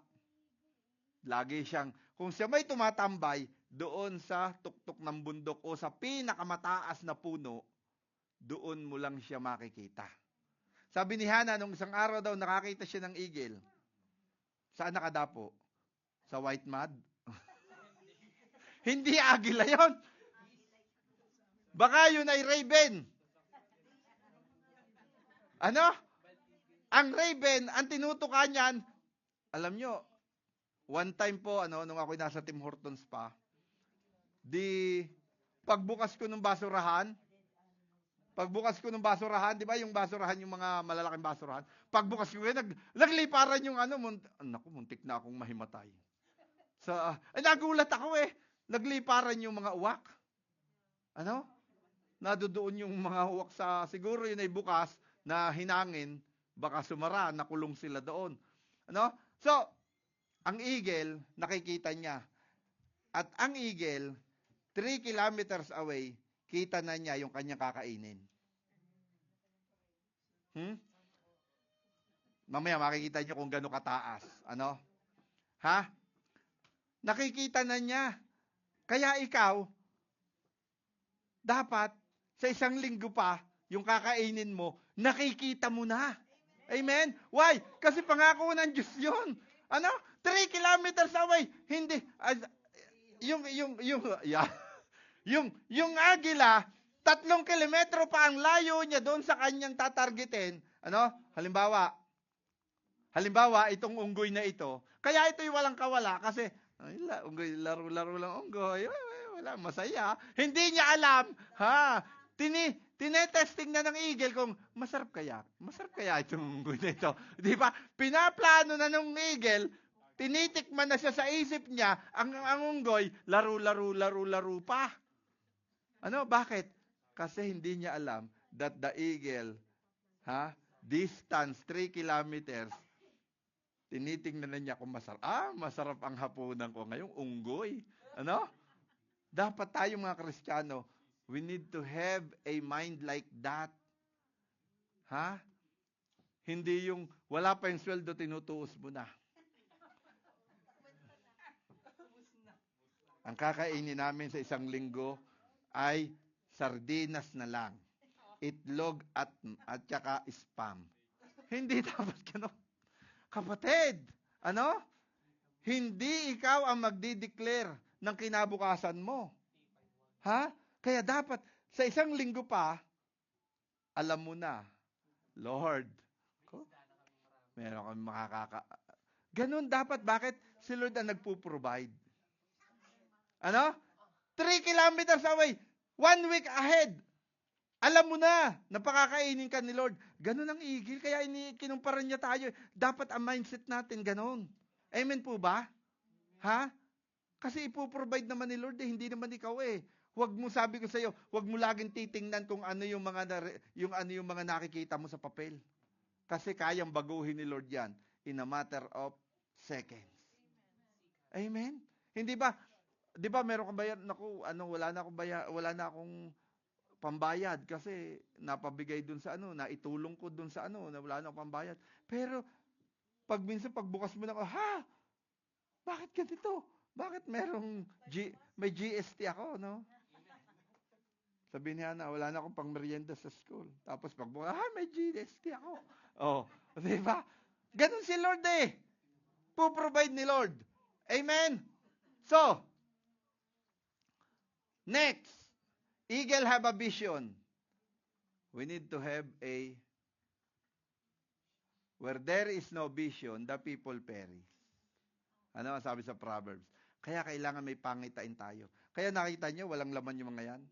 Lagi siyang, kung siya may tumatambay, doon sa tuktok ng bundok o sa pinakamataas na puno, doon mo lang siya makikita. Sabi ni Hannah, nung isang araw daw, nakakita siya ng eagle. Saan nakadapo? Sa white mud? Hindi agila yon. Baka yun ay raven. Ano? Ang raven, ang tinutukan niyan, alam nyo, one time po, nung ako'y nasa Tim Hortons pa, pagbukas ko ng basurahan, di ba yung basurahan, yung mga malalaking basurahan, pagbukas ko yun, nagliparan yung muntik na akong mahimatay. Nagulat ako nagliparan yung mga uwak. Nadodoon yung mga uwak siguro yun ay bukas, na hinangin, baka sumara, nakulong sila doon. So, ang eagle, nakikita niya. At ang eagle, 3 kilometers away, kita na niya yung kanyang kakainin. Mamaya makikita niyo kung gaano kataas. Nakikita na niya. Kaya ikaw, dapat, sa isang linggo pa, yung kakainin mo, nakikita mo na. Amen? Why? Kasi pangako ng Diyos yun. 3 kilometers away. Hindi. Yung agila, 3 kilometro pa ang layo niya doon sa kanyang tatargetin. Halimbawa, itong unggoy na ito. Kaya ito'y walang kawala kasi, unggoy, laro-laro lang unggoy. wala, masaya. Hindi niya alam, tinetesting na ng eagle kung masarap kaya itong unggoy na ito. Di ba? Pinaplano na ng eagle, tinitikman na siya sa isip niya, ang unggoy, laro pa. Bakit? Kasi hindi niya alam that the eagle, distance 3 kilometers, tinitingnan na niya kung masarap. Masarap ang hapunan ko ngayong unggoy. Dapat tayo mga Kristiyano, we need to have a mind like that. Hindi yung wala pa yung sweldo, tinutuos mo na. Ang kakainin namin sa isang linggo ay sardinas na lang. Itlog at saka spam. Hindi dapat gano'n. Kapatid, hindi ikaw ang magdi-declare ng kinabukasan mo. Kaya dapat, sa isang linggo pa, alam mo na, Lord, meron kami Ganun dapat. Bakit? Si Lord ang nagpo-provide. 3 kilometers away, 1 week ahead, alam mo na, napakakainin ka ni Lord. Ganun ang eagle, kaya kinumpara niya tayo. Dapat ang mindset natin ganun. Amen po ba? Kasi ipoprovide naman ni Lord, hindi naman ikaw Huwag mo, sabi ko sa iyo, huwag mo laging titingnan kung ano yung mga nakikita mo sa papel. Kasi kayang baguhin ni Lord yan in a matter of seconds. Amen? Hindi ba? 'Di ba meron kang bayad? Naku, wala na akong pambayad kasi napabigay dun sa naitulong ko dun sa na wala na akong pambayad. Pero minsan pagbukas mo na bakit ganito? Bakit may GST ako, Sabihin niya wala na akong pangmerienda sa school. Tapos pagbukas, may GST ako. Di ba? Ganun si Lord Po-provide ni Lord. Amen? So, next, eagle have a vision. We need to have where there is no vision, the people perish. Ano ang sabi sa Proverbs? Kaya kailangan may pangitain tayo. Kaya nakita niyo, walang laman yung mga yan.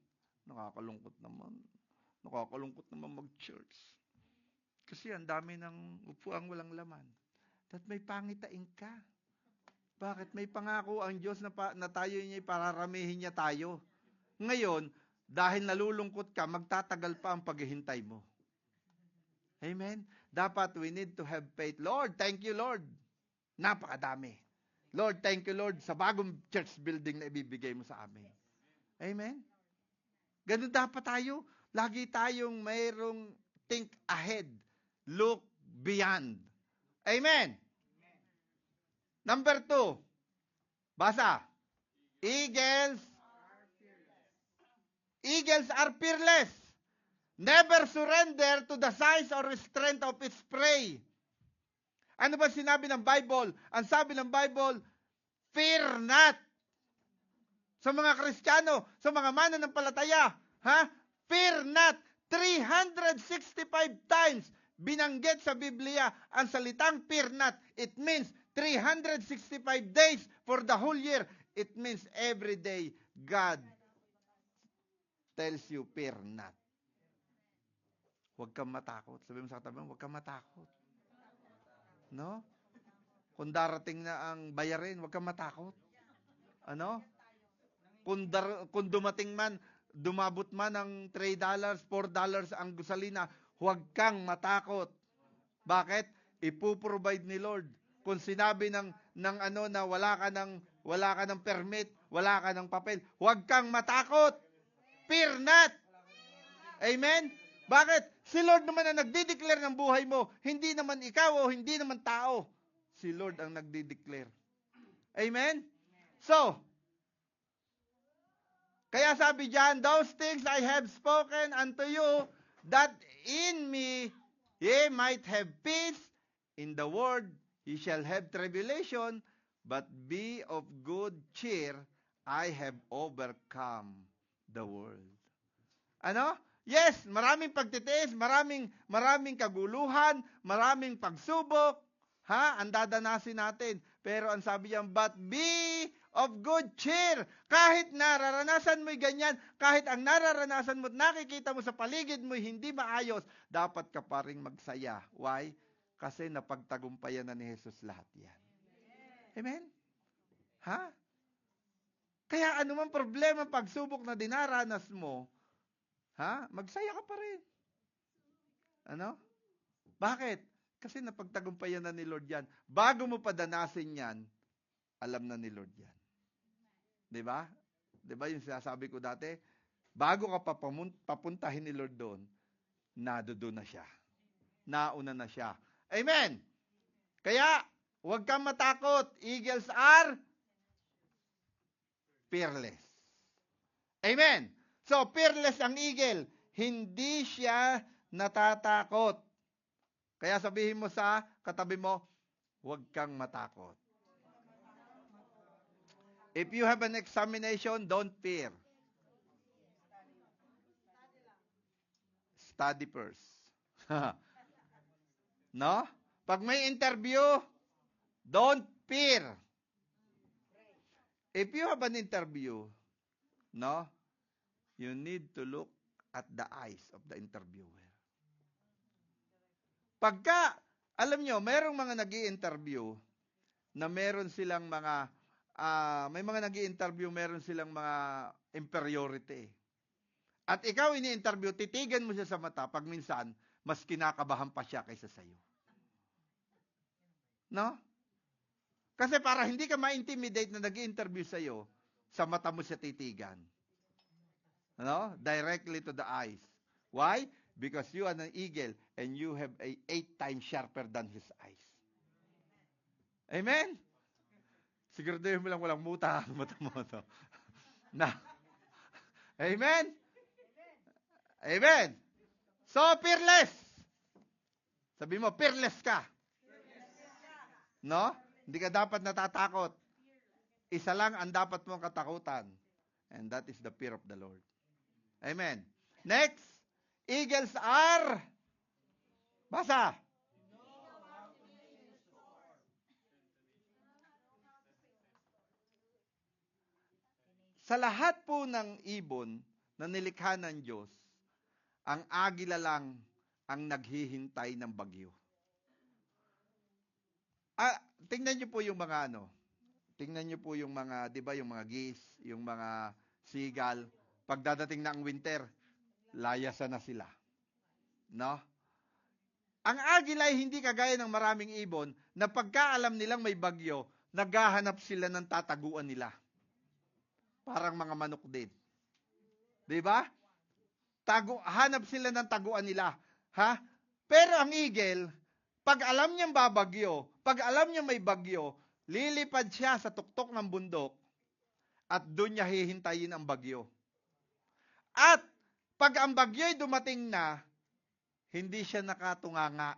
Nakakalungkot naman mag-church. Kasi ang dami ng upuang walang laman. That may pangitain ka. Bakit? May pangako ang Diyos na tayo niya pararamihin niya tayo. Ngayon, dahil nalulungkot ka, magtatagal pa ang paghihintay mo. Amen? Dapat we need to have faith. Lord, thank you, Lord. Napakadami. Lord, thank you, Lord, sa bagong church building na ibibigay mo sa amin. Amen? Ganun dapat tayo. Lagi tayong mayroong think ahead. Look beyond. Amen? Number 2. Basa. Eagles are fearless. Never surrender to the size or strength of its prey. Ano ba sinabi ng Bible? Ang sabi ng Bible, fear not. Sa mga Kristiyano, sa mga mananampalataya, fear not. 365 times binanggit sa Biblia ang salitang fear not. It means 365 days for the whole year. It means every day God tells you fear not. Huwag kang matakot. Sabi mo sa katabi mo, huwag kang matakot. No? Kung darating na ang bayarin, huwag kang matakot. Kung dumating man, dumabot man ng $3, $4 ang gasolina, huwag kang matakot. Bakit? Ipuprovide ni Lord. Kung sinabi na wala ka ng permit, wala ka ng papel, huwag kang matakot. Fear not. Amen? Bakit? Si Lord naman ang nagdi-declare ng buhay mo. Hindi naman ikaw o hindi naman tao. Si Lord ang nagdi-declare. Amen? So, kaya sabi diyan, those things I have spoken unto you, that in me ye might have peace. In the world ye shall have tribulation, but be of good cheer. I have overcome the world. Yes, maraming pagtitiis, maraming kaguluhan, maraming pagsubok, ang dadanasin natin. Pero ang sabi niya, but be of good cheer. Kahit nararanasan mo'y ganyan, kahit ang nararanasan mo at nakikita mo sa paligid mo'y hindi maayos, dapat ka pa rin magsaya. Why? Kasi napagtagumpayan na ni Jesus lahat yan. Amen? Ha? Kaya anumang problema, pagsubok na dinaranas mo, magsaya ka pa rin. Ano? Bakit? Kasi napagtagumpayan na ni Lord yan. Bago mo padanasin yan, alam na ni Lord yan. Diba? Diba yung sinasabi ko dati? Bago ka papuntahin ni Lord doon, doon na siya. Nauna na siya. Amen! Kaya, huwag kang matakot. Eagles are fearless. Amen! So, fearless ang eagle. Hindi siya natatakot. Kaya sabihin mo sa katabi mo, huwag kang matakot. If you have an examination, don't fear. Study first. No? Pag may interview, don't fear. If you have an interview, no, you need to look at the eyes of the interviewer. Pagka, alam nyo, merong mga nag-i-interview na meron silang mga, may mga nag-i-interview, meron silang mga inferiority. At ikaw ini-interview, titigan mo siya sa mata, pag minsan, mas kinakabahan pa siya kaysa sa'yo. No? Kasi para hindi ka ma-intimidate na nag-i-interview sa'yo, sa mata mo siya titigan. No? Directly to the eyes. Why? Because you are an eagle and you have 8 times sharper than his eyes. Amen? Siguraduhin mo lang walang muta ang mata mo. No? Na. Amen? Amen? So, fearless. Sabi mo, fearless ka. No? Hindi ka dapat natatakot. Isa lang ang dapat mong katakutan. And that is the fear of the Lord. Amen. Next. Eagles are, basa. Sa lahat po ng ibon na nilikha ng Diyos, ang agila lang ang naghihintay ng bagyo. Tingnan niyo po yung mga tingnan niyo po yung mga, 'di ba, yung mga geese, yung mga seagull, pagdadating na ang winter, layasan na sila. No? Ang agila ay hindi kagaya ng maraming ibon na pagkaalam nilang may bagyo, naghahanap sila ng tataguan nila. Parang mga manok din. 'Di ba? Hanap sila ng taguan nila. Ha? Pero ang eagle, pag alam niyang babagyo, pag alam niya may bagyo, lilipad siya sa tuktok ng bundok at doon niya hihintayin ang bagyo. At pag ang bagyo'y dumating na, hindi siya nakatunganga.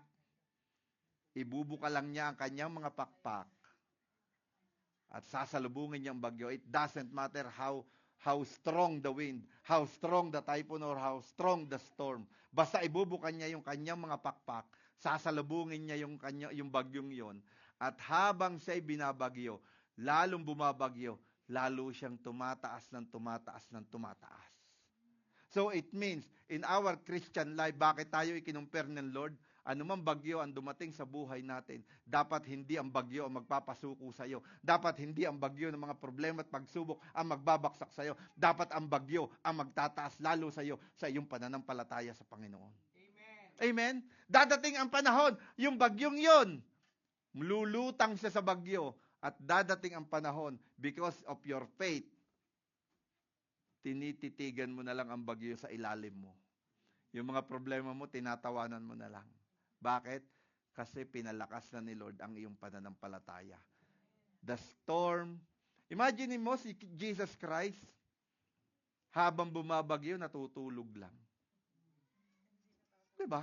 Ibubuka lang niya ang kanyang mga pakpak at sasalubungin niya ang bagyo. It doesn't matter how strong the wind, how strong the typhoon, or how strong the storm. Basta ibubukan niya yung kanyang mga pakpak, sasalubungin niya yung bagyong yon. At habang siya'y binabagyo, lalong bumabagyo, lalo siyang tumataas ng tumataas ng tumataas. So it means, in our Christian life, bakit tayo ikinumpir ng Lord? Anumang bagyo ang dumating sa buhay natin, dapat hindi ang bagyo ang magpapasuko sa iyo. Dapat hindi ang bagyo ng mga problema at pagsubok ang magbabaksak sa iyo. Dapat ang bagyo ang magtataas lalo sa iyo sa iyong pananampalataya sa Panginoon. Amen. Amen? Dadating ang panahon, yung bagyong yon, lulutang siya sa bagyo, at dadating ang panahon, because of your faith, tinititigan mo na lang ang bagyo sa ilalim mo. Yung mga problema mo, tinatawanan mo na lang. Bakit? Kasi pinalakas na ni Lord ang iyong pananampalataya. The storm, imagine mo si Jesus Christ, habang bumabagyo, natutulog lang. Diba?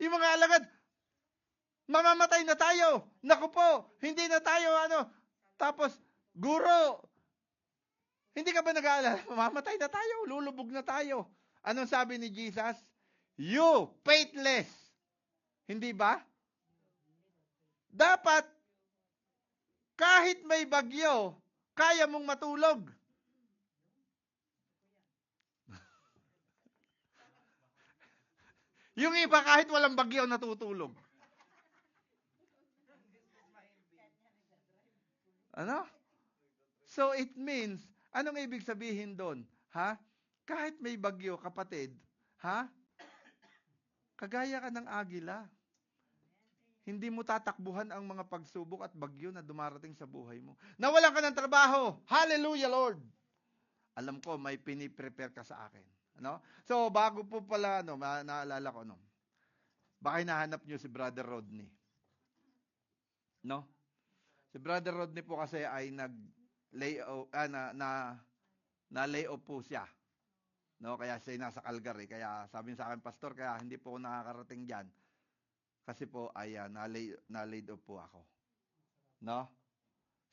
Yung mga alagad, mamamatay na tayo. Naku po, hindi na tayo Tapos, guro, hindi ka ba nag-aalala? Mamamatay na tayo, lulubog na tayo. Anong sabi ni Jesus? You, faithless. Hindi ba? Dapat, kahit may bagyo, kaya mong matulog. Yung iba kahit walang bagyo natutulog. Ano? So it means, anong ibig sabihin doon? Ha? Kahit may bagyo, kapatid, ha? Kagaya ka ng agila. Hindi mo tatakbuhan ang mga pagsubok at bagyo na dumarating sa buhay mo. Nawalan ka ng trabaho. Hallelujah, Lord. Alam ko, may piniprepare ka sa akin. Ano? So, bago po pala, naalala ko, baka hinahanap nyo si Brother Rodney. No? Si Brother Rodney po kasi ay nag-layoff, na-layoff po siya. No? Kaya siya nasa Calgary. Kaya sabi sa akin, Pastor, kaya hindi po ako nakakarating dyan. Kasi po, na-laid off po ako. No?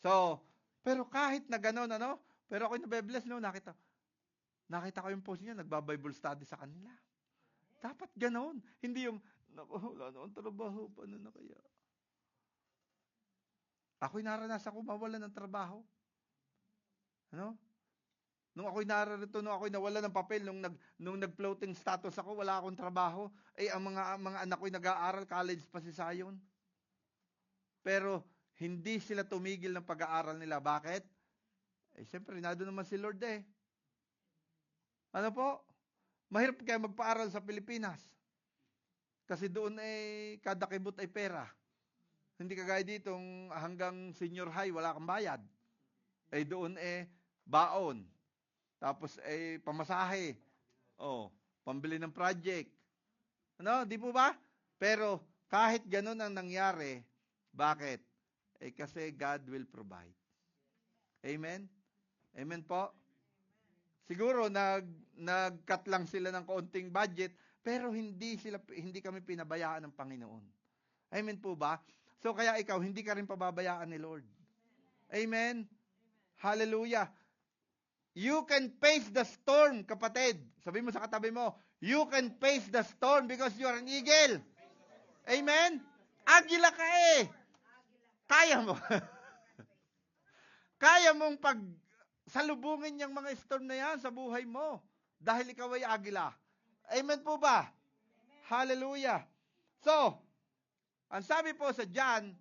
So, pero kahit na gano'n, pero ako'y nabe-bless, nakita ko yung post niya, nagba-Bible study sa kanila. Dapat gano'n. Hindi yung, wala na akong trabaho, paano na kaya? Ako'y naranasan ko mawalan ng trabaho. Ano? Nung ako'y nararito, nung ako'y nawala ng papel, nung nag-floating status ako, wala akong trabaho. Ang mga anak ko'y nag-aaral, college pa si Zion. Pero, hindi sila tumigil ng pag-aaral nila. Bakit? Siyempre, nado naman si Lord Ano po? Mahirap kaya magpaaral sa Pilipinas. Kasi doon kada kibot ay pera. Hindi kagaya ditong hanggang senior high, wala kang bayad. Doon baon. Tapos pamasahe. Pambili ng project. Di po ba? Pero kahit ganun ang nangyari, bakit? Kasi God will provide. Amen? Amen po? Siguro nag-cut lang sila ng kaunting budget, pero hindi kami pinabayaan ng Panginoon. Amen po ba? So kaya ikaw, hindi ka rin pababayaan ni Lord. Amen? Hallelujah. You can face the storm, kapatid. Sabi mo sa katabi mo, you can face the storm because you are an eagle. Amen? Agila ka Kaya mo. Kaya mong salubungin yung mga storm na yan sa buhay mo. Dahil ikaw ay agila. Amen po ba? Amen. Hallelujah. So, ang sabi po sa John,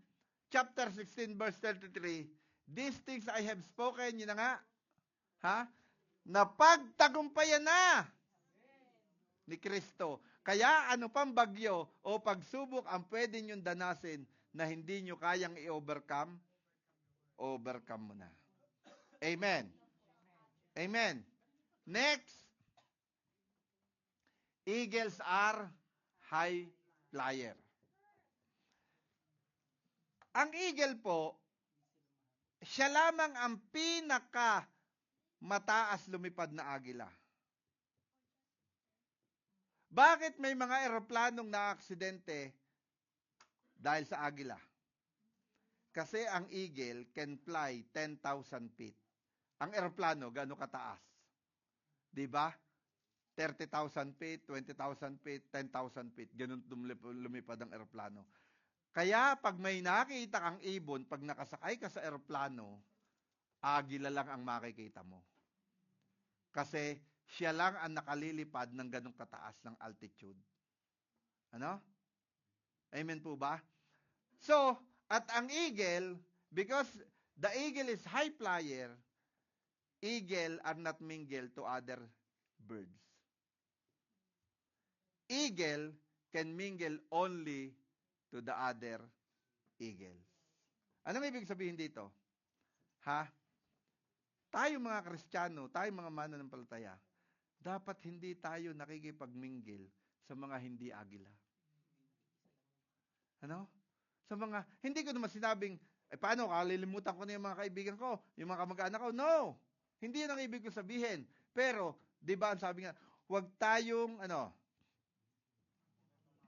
chapter 16, verse 33, these things I have spoken, yun na nga, na pagtagumpayan na ni Kristo. Kaya ano pang bagyo o pagsubok ang pwede niyong danasin na hindi niyo kayang i-overcome, overcome mo na. Amen. Amen. Next, eagles are high flyer. Ang eagle po, siya lamang ang pinaka mataas lumipad na agila. Bakit may mga eroplanong na-aksidente dahil sa agila? Kasi ang eagle can fly 10,000 feet. Ang eroplano, gaano kataas? Diba? 30,000 feet, 20,000 feet, 10,000 feet. Ganun lumipad ang eroplano. Kaya pag may nakita kang ibon, pag nakasakay ka sa eroplano, agila lang ang makikita mo. Kasi siya lang ang nakalilipad ng ganong kataas ng altitude. Ano? Amen po ba? So, at ang eagle, because the eagle is high flyer, eagle are not mingled to other birds. Eagle can mingle only to the other eagles. Anong ibig sabihin dito? Tayo mga Kristiyano, tayo mga mananampalataya, dapat hindi tayo nakikipagminggil sa mga hindi agila. Hindi ko naman sinabing, paano, kalilimutan ko na yung mga kaibigan ko, yung mga kamag-anak ko. No! Hindi yun ang ibig ko sabihin. Pero, di ba ang sabi nga, huwag tayong,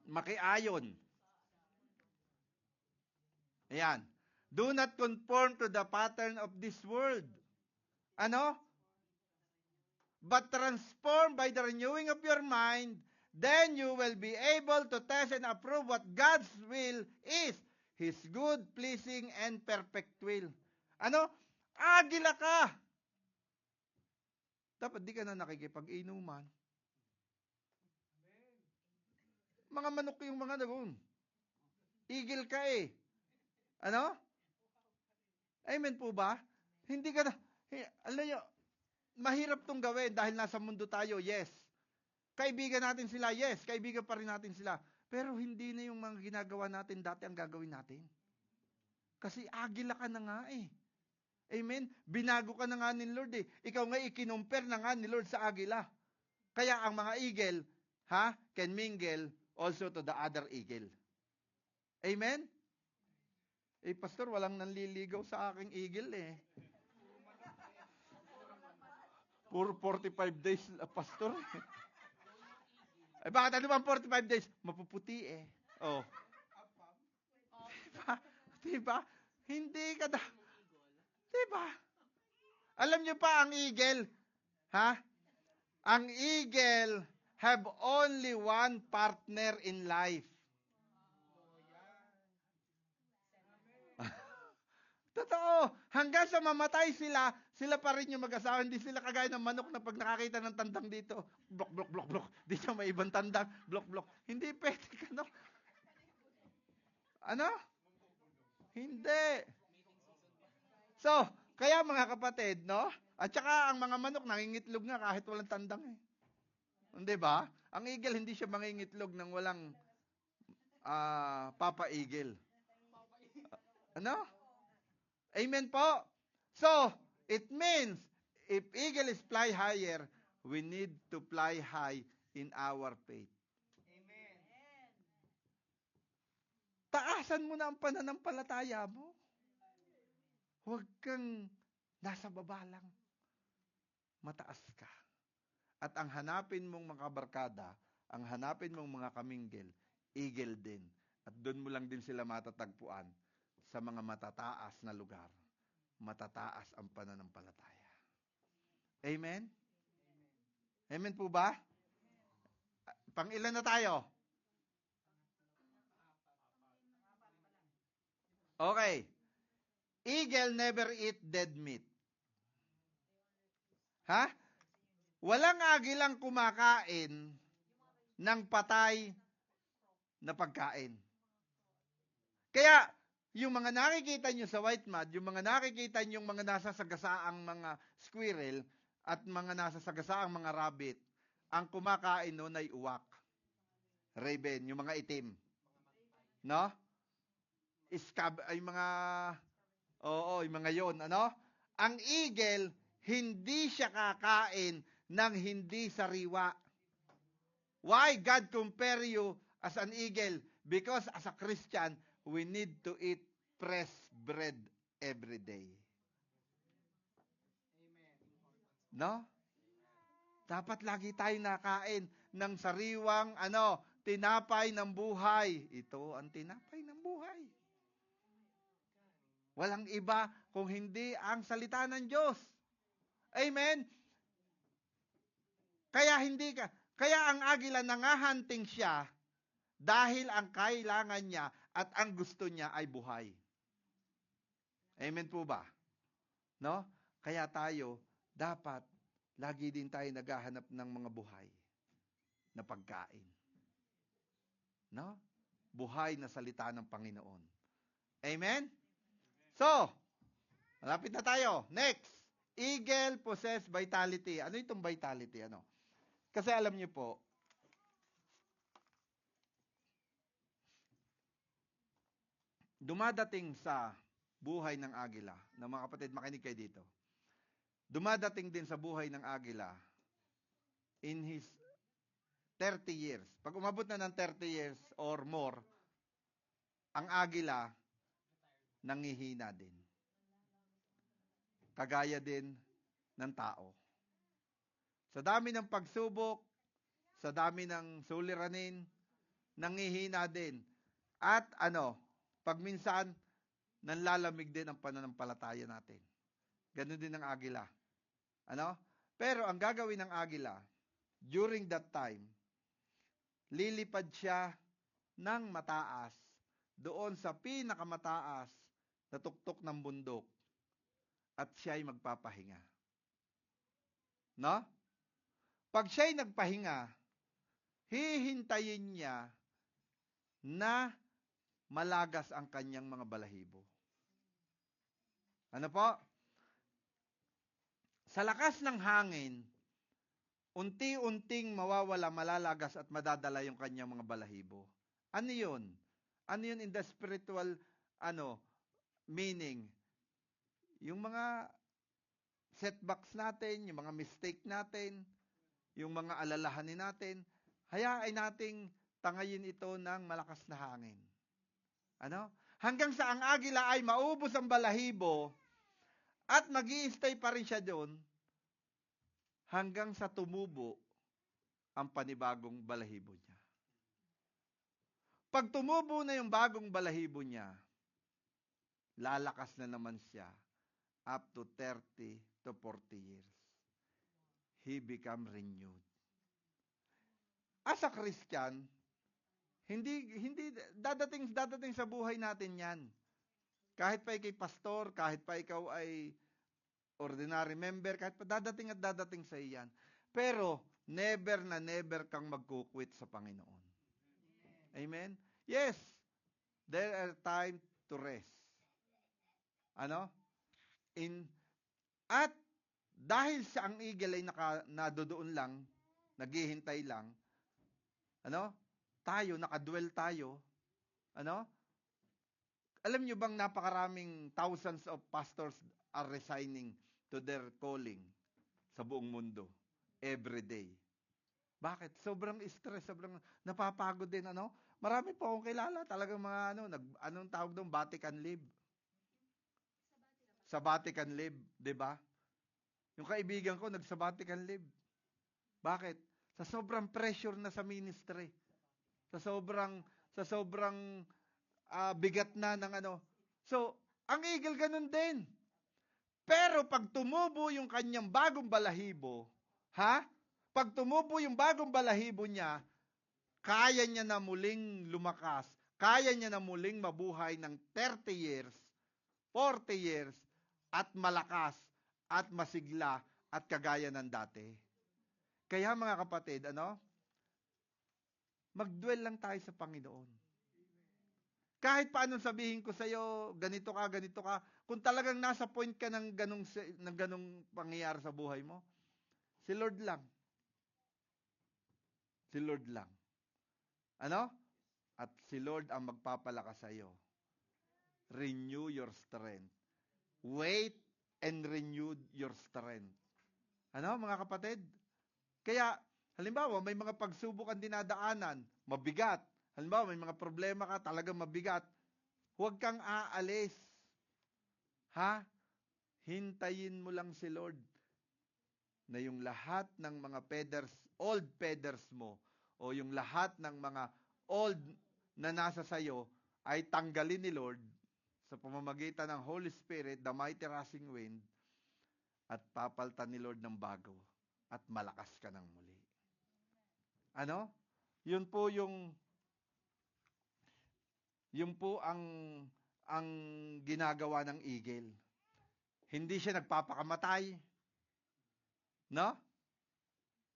makiayon. Ayan. Do not conform to the pattern of this world. But transform by the renewing of your mind, then you will be able to test and approve what God's will is, His good, pleasing, and perfect will. Ano? Agila ka! Dapat di ka na nakikipag-inuman. Mga manok yung mga nagun. Igil ka eh. Ano? Amen po ba? Hindi ka na, alam nyo, mahirap tong gawin dahil nasa mundo tayo, yes. Kaibigan natin sila, yes. Kaibigan pa rin natin sila. Pero hindi na yung mga ginagawa natin dati ang gagawin natin. Kasi agila ka na nga eh. Amen? Binago ka na nga ni Lord eh. Ikaw nga ikinumpir na nga ni Lord sa agila. Kaya ang mga eagle, can mingle also to the other eagle. Amen? Eh, pastor, walang nanliligaw sa aking eagle eh. Puro 45 days, pastor. Eh, bakit ano bang 45 days? Mapuputi eh. Oh. Diba? Diba? Hindi ka da. Diba? Alam nyo pa ang eagle, ang eagle have only one partner in life. Totoo. Hanggang sa mamatay sila, sila pa rin yung mag-asawa. Hindi sila kagaya ng manok na pag nakakita ng tandang dito, blok, blok, blok, blok. Dito may ibang tandang, blok, blok. Hindi pwede ka, no? Ano? Hindi. So, kaya mga kapatid, no? At saka ang mga manok nangingitlog nga kahit walang tandang eh. Hindi ba? Ang eagle hindi siya mangingitlog ng walang papa eagle. Ano? Amen po. So, it means if eagle is fly higher, we need to fly high in our faith. Amen. Taasan mo na ang pananampalataya mo. Huwag kang nasa baba lang. Mataas ka. At ang hanapin mong mga barkada, ang hanapin mong mga kaminggel, eagle din. At doon mo lang din sila matatagpuan sa mga matataas na lugar. Matataas ang pananampalataya. Amen? Amen po ba? Pang-ilan na tayo? Okay. Eagle never eat dead meat. Walang agilang kumakain ng patay na pagkain. Kaya, yung mga nakikita nyo sa white mud, yung mga nakikita nyo yung mga nasa sagasaang mga squirrel at mga nasa sagasaang mga rabbit, ang kumakain noon ay uwak. Raven, yung mga itim. No? Iskab, ay mga, yung mga yon, ano? Ang eagle, hindi siya kakain ng hindi sariwa. Why God compare you as an eagle? Because as a Christian, we need to eat fresh bread every day. No? Dapat lagi tayo nakain ng sariwang tinapay ng buhay. Ito ang tinapay ng buhay. Walang iba kung hindi ang salita ng Diyos. Amen? Kaya ang agila nangahunting siya dahil ang kailangan niya at ang gusto niya ay buhay. Amen po ba? No? Kaya tayo, dapat, lagi din tayo naghahanap ng mga buhay na pagkain. No? Buhay na salita ng Panginoon. Amen? So, malapit na tayo. Next, eagle possess vitality. Ano itong vitality? Kasi alam niyo po, dumadating sa buhay ng agila, na mga kapatid, makinig kayo dito. Dumadating din sa buhay ng agila in his 30 years. Pag umabot na ng 30 years or more, ang agila nangihina din. Kagaya din ng tao. Sa dami ng pagsubok, sa dami ng suliranin, nangihina din. At pag minsan, nanlalamig din ang pananampalataya natin. Ganun din ang agila. Pero ang gagawin ng agila, during that time, lilipad siya ng mataas doon sa pinakamataas na tuktok ng bundok at siya'y magpapahinga. No? Pag siya'y nagpahinga, hihintayin niya na malagas ang kanyang mga balahibo. Ano po? Sa lakas ng hangin, unti-unting mawawala, malalagas at madadala yung kanyang mga balahibo. Ano yun? Ano yun in the spiritual meaning? Yung mga setbacks natin, yung mga mistake natin, yung mga alalahanin natin, hayaan nating tangayin ito ng malakas na hangin. Ano? Hanggang sa ang agila ay maubos ang balahibo at mag-i-stay pa rin siya doon hanggang sa tumubo ang panibagong balahibo niya. Pag tumubo na yung bagong balahibo niya, lalakas na naman siya up to 30 to 40 years. He become renewed. As a Christian, hindi dadating sa buhay natin 'yan. Kahit pa ikay pastor, kahit pa ikaw ay ordinary member, kahit pa dadating at dadating sa iyan. Pero never na never kang magkukwit sa Panginoon. Amen? Yes, there are time to rest. Ano? At dahil sa ang eagle ay nadodoon lang, naghihintay lang, nakadwell tayo, alam nyo bang napakaraming thousands of pastors are resigning to their calling sa buong mundo every day. Bakit? Sobrang stress, sobrang napapagod din, Marami po akong kilala, talagang mga anong tawag doon, Vatican leave. Sa Vatican leave, 'di ba? Yung kaibigan ko nag-sabbatical leave. Bakit? Sa sobrang pressure na sa ministry. Sa sobrang bigat na ng So, ang eagle ganun din. Pero pag tumubo yung kanyang bagong balahibo, Pag tumubo yung bagong balahibo niya, kaya niya na muling lumakas, kaya niya na muling mabuhay ng 30 years, 40 years, at malakas, at masigla, at kagaya ng dati. Kaya mga kapatid, mag-dwell lang tayo sa Panginoon. Kahit paano sabihin ko sa iyo, ganito ka, kung talagang nasa point ka ng ganung pangyayari sa buhay mo, si Lord lang. Si Lord lang. At si Lord ang magpapalakas sa iyo. Renew your strength. Wait and renew your strength. Mga kapatid? Kaya, halimbawa, may mga pagsubok ang dinadaanan, mabigat. Halimbawa, may mga problema ka, talagang mabigat. Huwag kang aalis. Hintayin mo lang si Lord na yung lahat ng mga old feathers mo, o yung lahat ng mga old na nasa sayo, ay tanggalin ni Lord sa pamamagitan ng Holy Spirit, the mighty rushing wind, at papaltan ni Lord ng bago, at malakas ka ng muli. Yun po ang ginagawa ng eagle. Hindi siya nagpapakamatay.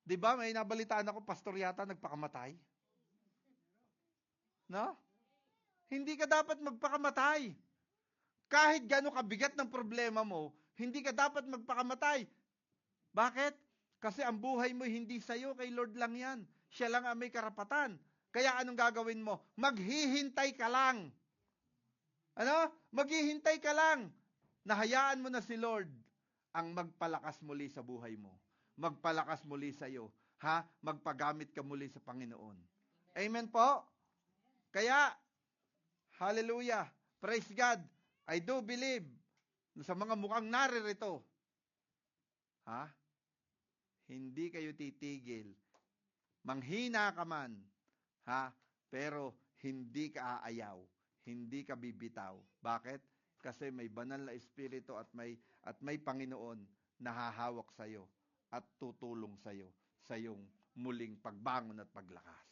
Di ba, may nabalitaan ako, pastor yata nagpakamatay. Hindi ka dapat magpakamatay. Kahit gano'ng kabigat ng problema mo, hindi ka dapat magpakamatay. Bakit? Kasi ang buhay mo hindi sa'yo, kay Lord lang yan. Siya lang ang may karapatan. Kaya anong gagawin mo? Maghihintay ka lang. Maghihintay ka lang. Nahayaan mo na si Lord ang magpalakas muli sa buhay mo. Magpalakas muli sa iyo. Magpagamit ka muli sa Panginoon. Amen po? Kaya, hallelujah, praise God, I do believe sa mga mukhang naririto, hindi kayo titigil. Manghina ka man, pero hindi ka aayaw, hindi ka bibitaw. Bakit? Kasi may banal na espiritu at may Panginoon na hahawak sa iyo at tutulong sa iyo sa iyong muling pagbangon at paglakas.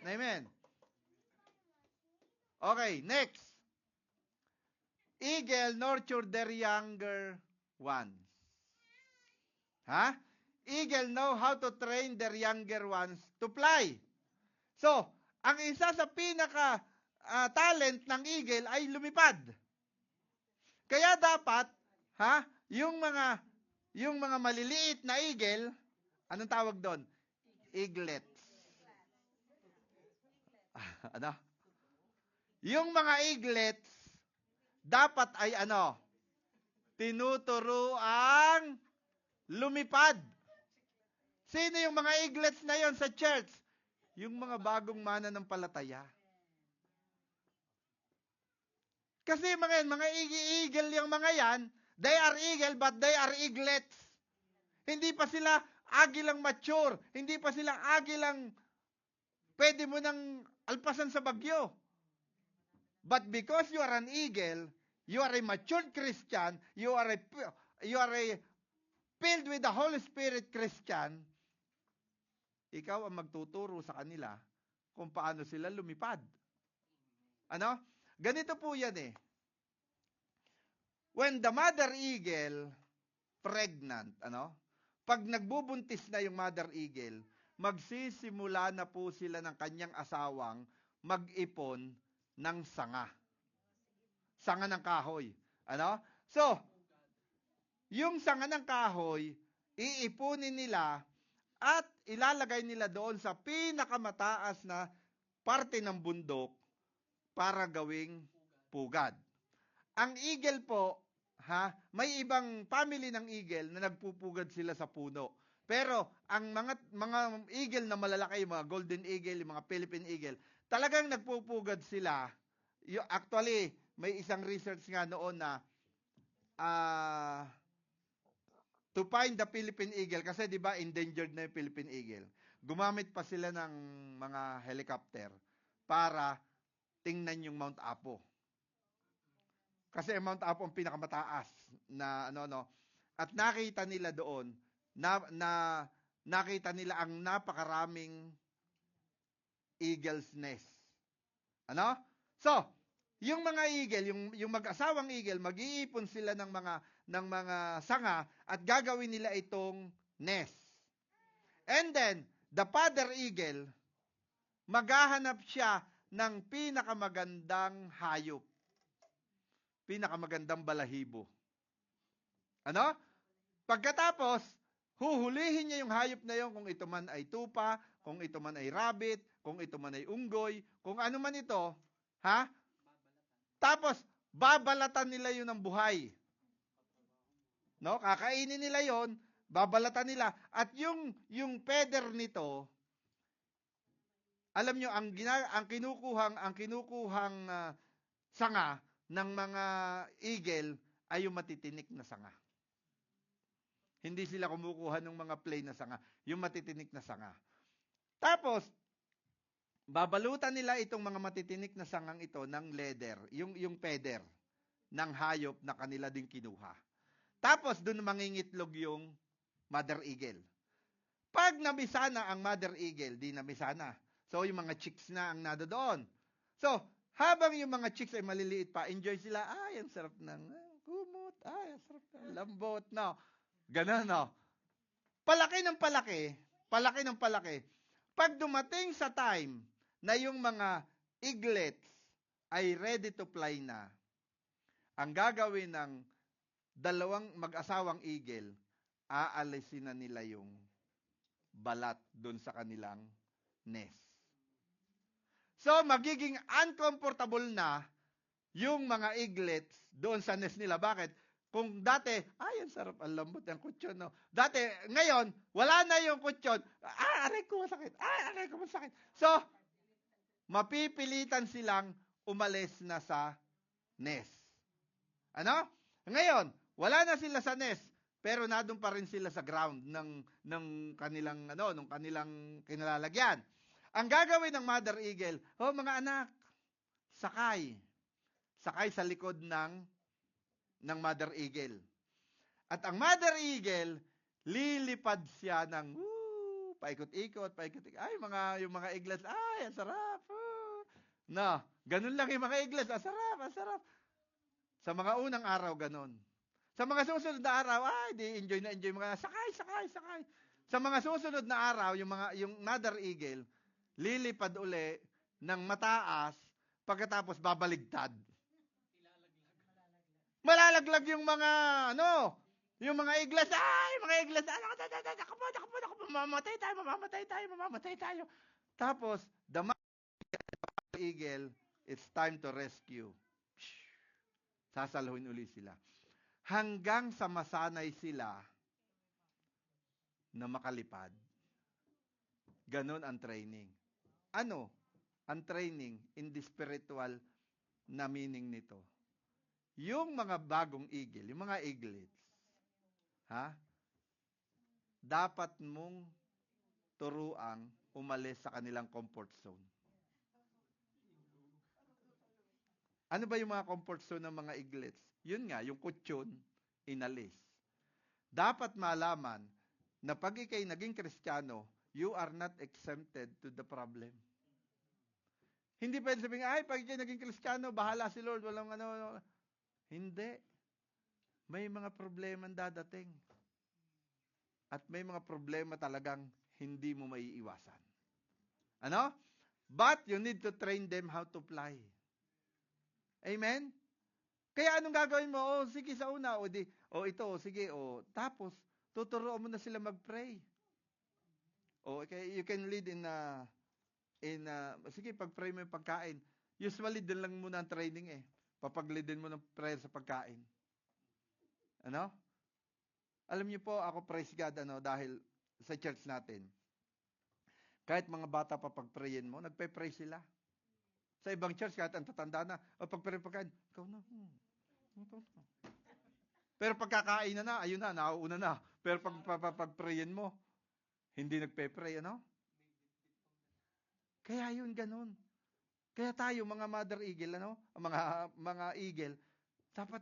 Amen. Okay, next. Eagle nurture their younger ones. Ha? Eagle know how to train their younger ones to fly. So, ang isa sa pinaka talent ng eagle ay lumipad. Kaya dapat, yung mga maliliit na eagle, anong tawag doon? Eaglets. Ano? Yung mga eaglets, dapat ay tinuturo ang lumipad. Sino yung mga eaglets na yon sa church? Yung mga bagong mananampalataya. Kasi mga eagle yung mga yan, they are eagle but they are eaglets. Hindi pa sila agilang mature. Hindi pa sila agilang pwede mo nang alpasan sa bagyo. But because you are an eagle, you are a mature Christian, you are a filled with the Holy Spirit Christian, ikaw ang magtuturo sa kanila kung paano sila lumipad. Ano? Ganito po yan eh. When the mother eagle pregnant, pag nagbubuntis na yung mother eagle, magsisimula na po sila ng kanyang asawang mag-ipon ng sanga. Sanga ng kahoy. So, yung sanga ng kahoy, iipunin nila at ilalagay nila doon sa pinakamataas na parte ng bundok para gawing pugad. Ang eagle po, may ibang family ng eagle na nagpupugad sila sa puno. Pero ang mga eagle na malalaki, mga golden eagle, mga Philippine eagle, talagang nagpupugad sila. Actually, may isang research nga noon na to find the Philippine eagle, kasi di ba endangered na yung Philippine eagle. Gumamit pa sila ng mga helicopter para tingnan yung Mount Apo. Kasi ang Mount Apo ang pinakamataas na at nakita nila doon na nakita nila ang napakaraming eagle's nest. So, yung mga eagle, yung mag-asawang eagle, mag-iipon sila ng mga sanga at gagawin nila itong nest. And then, the father eagle, maghahanap siya ng pinakamagandang hayop. Pinakamagandang balahibo. Pagkatapos, huhulihin niya yung hayop na yon, kung ito man ay tupa, kung ito man ay rabbit, kung ito man ay unggoy, kung ano man ito, Tapos, babalatan nila yun ng buhay. Kakainin nila yon, babalatan nila. At yung feather nito, alam nyo, ang kinukuhang sanga ng mga eagle ay yung matitinik na sanga. Hindi sila kumukuha ng mga plain na sanga, yung matitinik na sanga. Tapos, babalutan nila itong mga matitinik na sangang ito ng leather, yung feather ng hayop na kanila din kinuha. Tapos, doon mangingitlog yung mother eagle. Pag nabisa na ang mother eagle, di nabisa na. So, yung mga chicks na ang nado doon. So, habang yung mga chicks ay maliliit pa, enjoy sila, ang sarap ng kumot, ang sarap ng lambot, Ganun, Palaki ng palaki. Pag dumating sa time na yung mga eaglets ay ready to fly na, ang gagawin ng dalawang mag-asawang eagle, aalisin na nila yung balat doon sa kanilang nest. So, magiging uncomfortable na yung mga eaglets doon sa nest nila. Bakit? Kung dati, ang sarap, ang lambot ng kutsyon, Dati, ngayon, wala na yung kutsyon. Aray ko masakit. Aray ko masakit. So, mapipilitan silang umalis na sa nest. Ngayon, wala na sila sa nest, pero nadun pa rin sila sa ground ng kanilang ng kanilang kinalalagyan. Ang gagawin ng mother eagle, mga anak, sakay sa likod ng mother eagle. At ang mother eagle, lilipad siya ng paikot-ikot. Yung mga eaglets, ang sarap. No, ganun lang yung mga iglesia. Ang sarap, ang sarap. Sa mga unang araw, ganun. Sa mga susunod na araw, di enjoy na enjoy mga sakay. Sa mga susunod na araw, yung mother eagle, lilipad uli ng mataas, pagkatapos babaligtad. Malalaglag yung mga, yung mga iglesia, nakapod, mamamatay tayo. Tapos, the mother eagle, it's time to rescue. Sasaluhin uli sila. Hanggang sa masanay sila na makalipad. Ganon ang training. Ano ang training in the spiritual na meaning nito? Yung mga bagong eagle, yung mga eaglets, dapat mong turuang umalis sa kanilang comfort zone. Ano ba yung mga comfort zone ng mga eaglets? Yun nga, yung kutsyon, inalis. Dapat malaman na pag ikay naging Kristiyano, you are not exempted to the problem. Hindi pwede sabihin, pag ikay naging Kristiyano, bahala si Lord, walang ano. Hindi. May mga problema dadating. At may mga problema talagang hindi mo maiiwasan. Ano? But you need to train them how to fly. Amen? Kaya anong gagawin mo? Sige sa una. Sige. Tapos, tuturuan mo na sila mag-pray. Okay, you can lead sige, pag-pray mo yung pagkain. Usually, din lang muna ang training Papag-leadin mo ng prayer sa pagkain. Ano? Alam niyo po, ako praise God, dahil sa church natin, kahit mga bata pa pag-prayin mo, nagpe-pray sila. Sa ibang church, kahit ang tatanda na, pag-pray pagkain, ikaw na. Pero pagkakain na, ayun na, nauuna na. Pero pag-prayin mo, hindi nagpe-pray, Kaya yun, ganun. Kaya tayo, mga mother eagle, mga eagle, dapat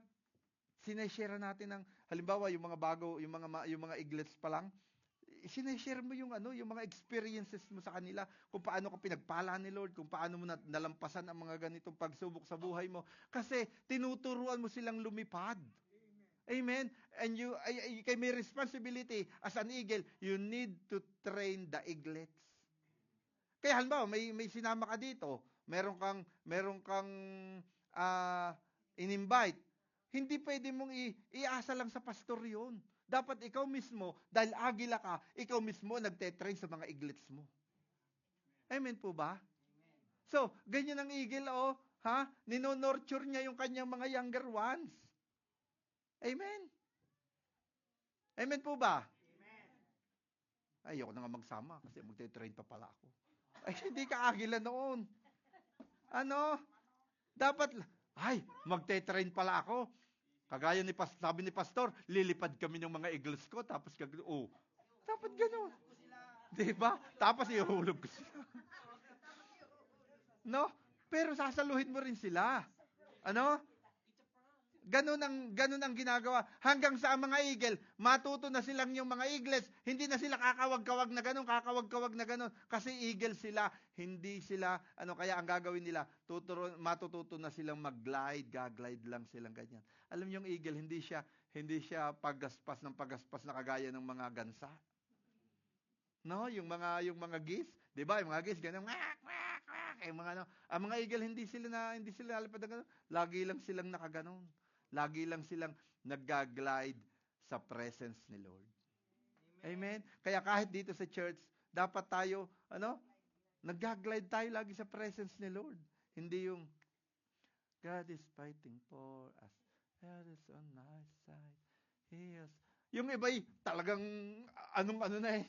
sineshare natin ng, halimbawa, yung mga bago, yung mga eaglets pa lang, sineshare mo yung mga experiences mo sa kanila, kung paano ka pinagpala ni Lord, kung paano mo nalampasan ang mga ganitong pagsubok sa buhay mo. Kasi tinuturuan mo silang lumipad. Amen. And kay may responsibility as an eagle, you need to train the eaglets. Kaya halimbawa, may sinama ka dito, meron kang in-invite. Hindi pwede mong iasa lang sa pastor 'yun. Dapat ikaw mismo, dahil agila ka, ikaw mismo nagte-train sa mga eaglets mo. Amen po ba? So, ganyan ang eagle, nino-nurture niya yung kanyang mga younger ones. Amen? Amen po ba? Ayoko na nga magsama kasi magte-train pa pala ako. Ay, hindi ka agila noon. Dapat, magte-train pala ako. Kagaya sabi ni pastor, lilipad kami ng mga eagles ko, tapos dapat gano'n. Diba? Tapos ihulog ko sila. No? Pero sasaluhin mo rin sila. Ganun ang ginagawa. Hanggang sa mga eagle, matuto na silang yung mga eaglets, hindi na sila kakawag-kawag na ganun. Kasi eagle sila, hindi sila, kaya ang gagawin nila, matututo na silang mag-glide, gaglide lang silang ganyan. Alam niyo yung eagle, hindi siya pagaspas na kagaya ng mga gansa. No, yung mga geese, 'di ba? Yung mga geese ganun, ang mga eagle hindi sila nalipad na ganun. Lagi lang silang nakaganon. Lagi lang silang nag-glide sa presence ni Lord. Amen? Kaya kahit dito sa church, dapat tayo, nag-glide tayo lagi sa presence ni Lord. Hindi yung, God is fighting for us. God is on my side. He is. Yung iba'y talagang, anong-ano na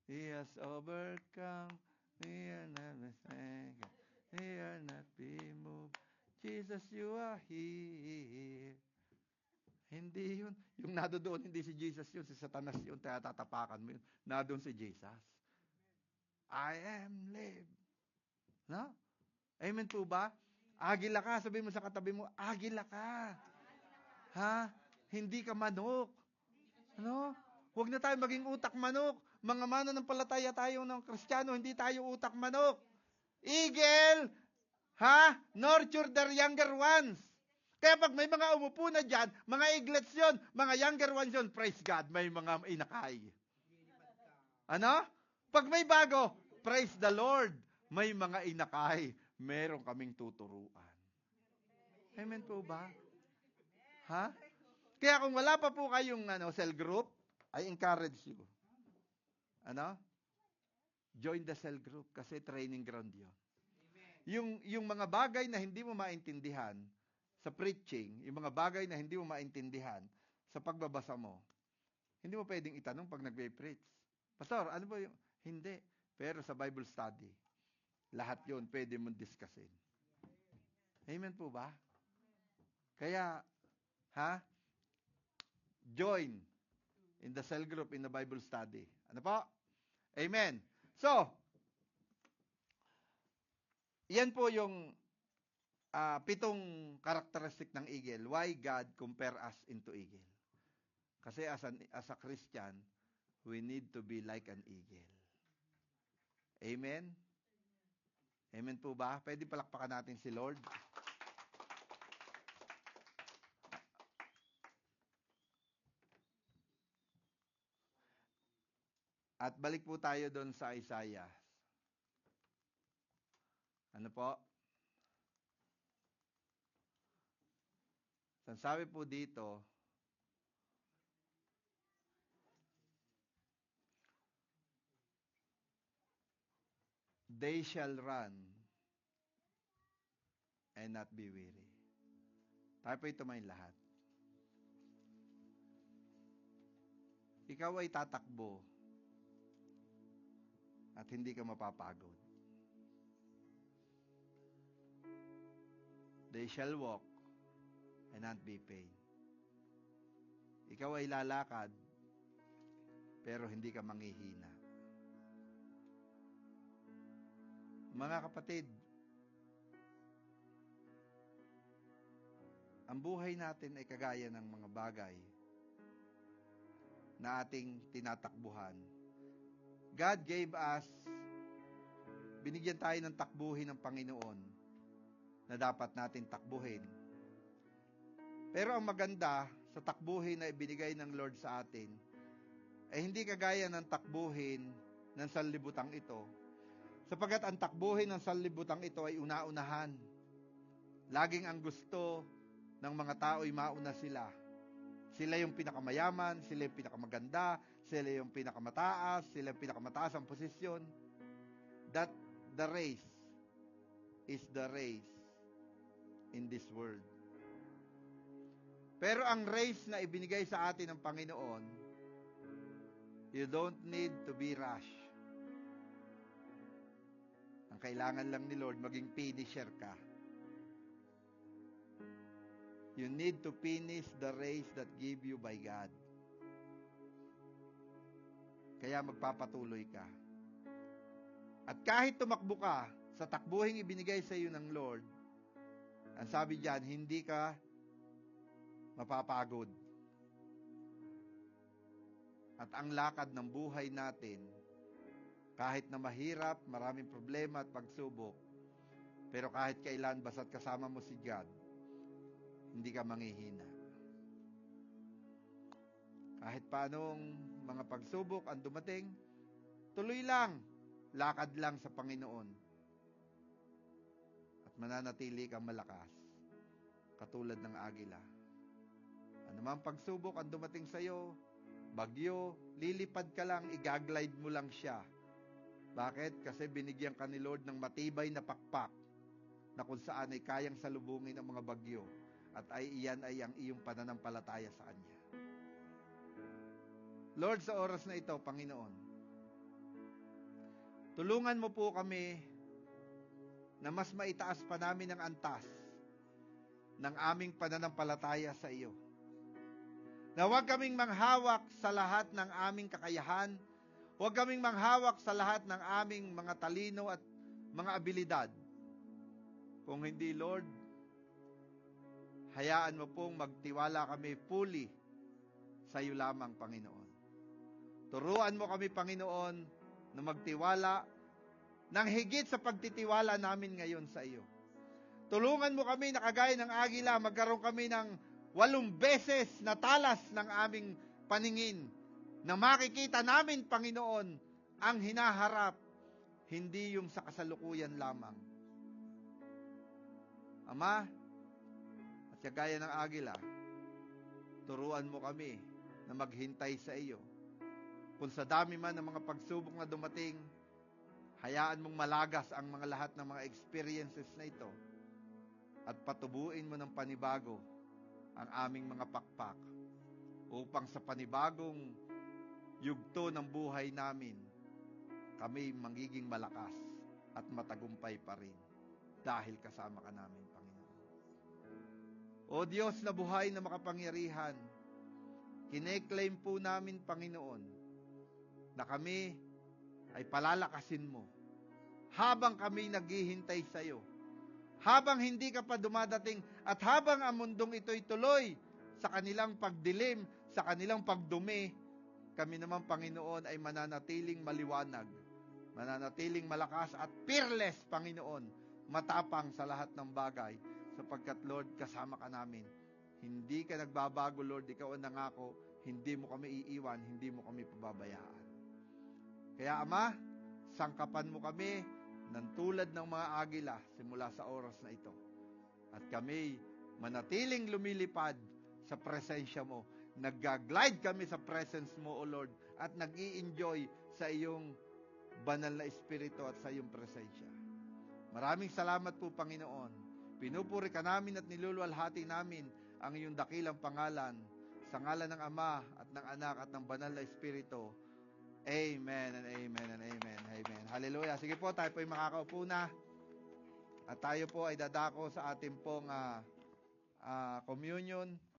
He has overcome. We are not mistaken. We are not be moved. Jesus, you are here. Hindi yun. Yung nadoon, hindi si Jesus yun. Si Satanas yun. Kaya tatapakan mo yun. Nadoon si Jesus. I am live. No? Amen po ba? Agila ka. Sabihin mo sa katabi mo, agila ka. Hindi ka manok. Huwag na tayo maging utak manok. Mga mananampalataya tayo ng Kristiyano, hindi tayo utak manok. Eagle, nurture their younger ones. Kaya pag may mga umupo na dyan, mga eaglets yun, mga younger ones yun, praise God, may mga inakay. Ano? Pag may bago, praise the Lord, may mga inakay. Meron kaming tuturuan. Amen po ba? Kaya kung wala pa po kayong cell group, I encourage you. Join the cell group kasi training ground yun. Yung mga bagay na hindi mo maintindihan sa preaching, yung mga bagay na hindi mo maintindihan sa pagbabasa mo, hindi mo pwedeng itanong pag nagpe-preach. Pastor, ano ba yung... Hindi. Pero sa Bible study, lahat yun pwede mong discussin. Amen po ba? Kaya, join in the cell group in the Bible study. Ano po? Amen. So, yan po yung 7 characteristic ng eagle. Why God compare us into eagle? Kasi as a Christian, we need to be like an eagle. Amen? Amen po ba? Pwede palakpakan natin si Lord. At balik po tayo doon sa Isaiah. Ano po? Sabi po dito, they shall run and not be weary. Tayo po tumayin lahat. Ikaw ay tatakbo at hindi ka mapapagod. They shall walk and not be pain. Ikaw ay lalakad pero hindi ka manghihina. Mga kapatid, ang buhay natin ay kagaya ng mga bagay na ating tinatakbuhan. God gave us, binigyan tayo ng takbuhin ng Panginoon na dapat natin takbuhin. Pero ang maganda sa takbuhin na ibinigay ng Lord sa atin ay hindi kagaya ng takbuhin ng sanlibutang ito. Sapagat ang takbuhin ng sanlibutang ito ay una-unahan. Laging ang gusto ng mga tao ay mauna sila. Sila yung pinakamayaman, sila yung pinakamaganda, sila yung pinakamataas, sila yung pinakamataas ang posisyon. That the race is the race in this world. Pero ang race na ibinigay sa atin ng Panginoon, you don't need to be rush. Ang kailangan lang ni Lord, maging finisher ka. You need to finish the race that give you by God. Kaya magpapatuloy ka. At kahit tumakbo ka sa takbuhing ibinigay sa iyo ng Lord, ang sabi diyan, hindi ka mapapagod. At ang lakad ng buhay natin, kahit na mahirap, maraming problema at pagsubok, pero kahit kailan basta't kasama mo si God, hindi ka manghihina. Kahit paanong mga pagsubok ang dumating, tuloy lang, lakad lang sa Panginoon. At mananatili kang malakas, katulad ng agila. Anumang pagsubok ang dumating sa iyo, bagyo, lilipad ka lang, igaglide mo lang siya. Bakit? Kasi binigyan ka ni Lord ng matibay na pakpak na kung saan ay kayang salubungin ang mga bagyo. At iyan ay ang iyong pananampalataya sa Kanya. Lord, sa oras na ito, Panginoon, tulungan mo po kami na mas maitaas pa namin ang antas ng aming pananampalataya sa iyo. Na huwag kaming manghawak sa lahat ng aming kakayahan, huwag kaming manghawak sa lahat ng aming mga talino at mga abilidad. Kung hindi, Lord, hayaan mo pong magtiwala kami fully sa iyo lamang, Panginoon. Turuan mo kami, Panginoon, na magtiwala ng higit sa pagtitiwala namin ngayon sa iyo. Tulungan mo kami na kagaya ng agila, magkaroon kami ng 8 beses na talas ng aming paningin, na makikita namin, Panginoon, ang hinaharap, hindi yung sa kasalukuyan lamang. Ama, at kagaya ng agila, turuan mo kami na maghintay sa iyo. Kung sa dami man ng mga pagsubok na dumating, hayaan mong malagas ang mga lahat ng mga experiences na ito at patubuin mo ng panibago ang aming mga pakpak upang sa panibagong yugto ng buhay namin, kami magiging malakas at matagumpay pa rin dahil kasama ka namin, Panginoon. O Diyos na buhay na makapangyarihan, kine-claim po namin, Panginoon, na kami ay palalakasin mo habang kami naghihintay sa iyo. Habang hindi ka pa dumadating at habang ang mundong ito'y tuloy sa kanilang pagdilim, sa kanilang pagdumi, kami naman, Panginoon, ay mananatiling maliwanag, mananatiling malakas at fearless, Panginoon, matapang sa lahat ng bagay, sapagkat, Lord, kasama ka namin. Hindi ka nagbabago, Lord, ikaw ang nangako, hindi mo kami iiwan, hindi mo kami pababayaan. Kaya, Ama, sangkapan mo kami ng tulad ng mga agila simula sa oras na ito. At kami manatiling lumilipad sa presensya mo. Nag-glide kami sa presence mo, O Lord, at nag-i-enjoy sa iyong banal na espiritu at sa iyong presensya. Maraming salamat po, Panginoon. Pinupuri ka namin at niluluwalhati namin ang iyong dakilang pangalan, sa ngalan ng Ama at ng Anak at ng banal na espiritu. Amen and amen and amen. Amen. Hallelujah. Sige po, tayo po ay makakaupo na. At tayo po ay dadako sa ating pong communion.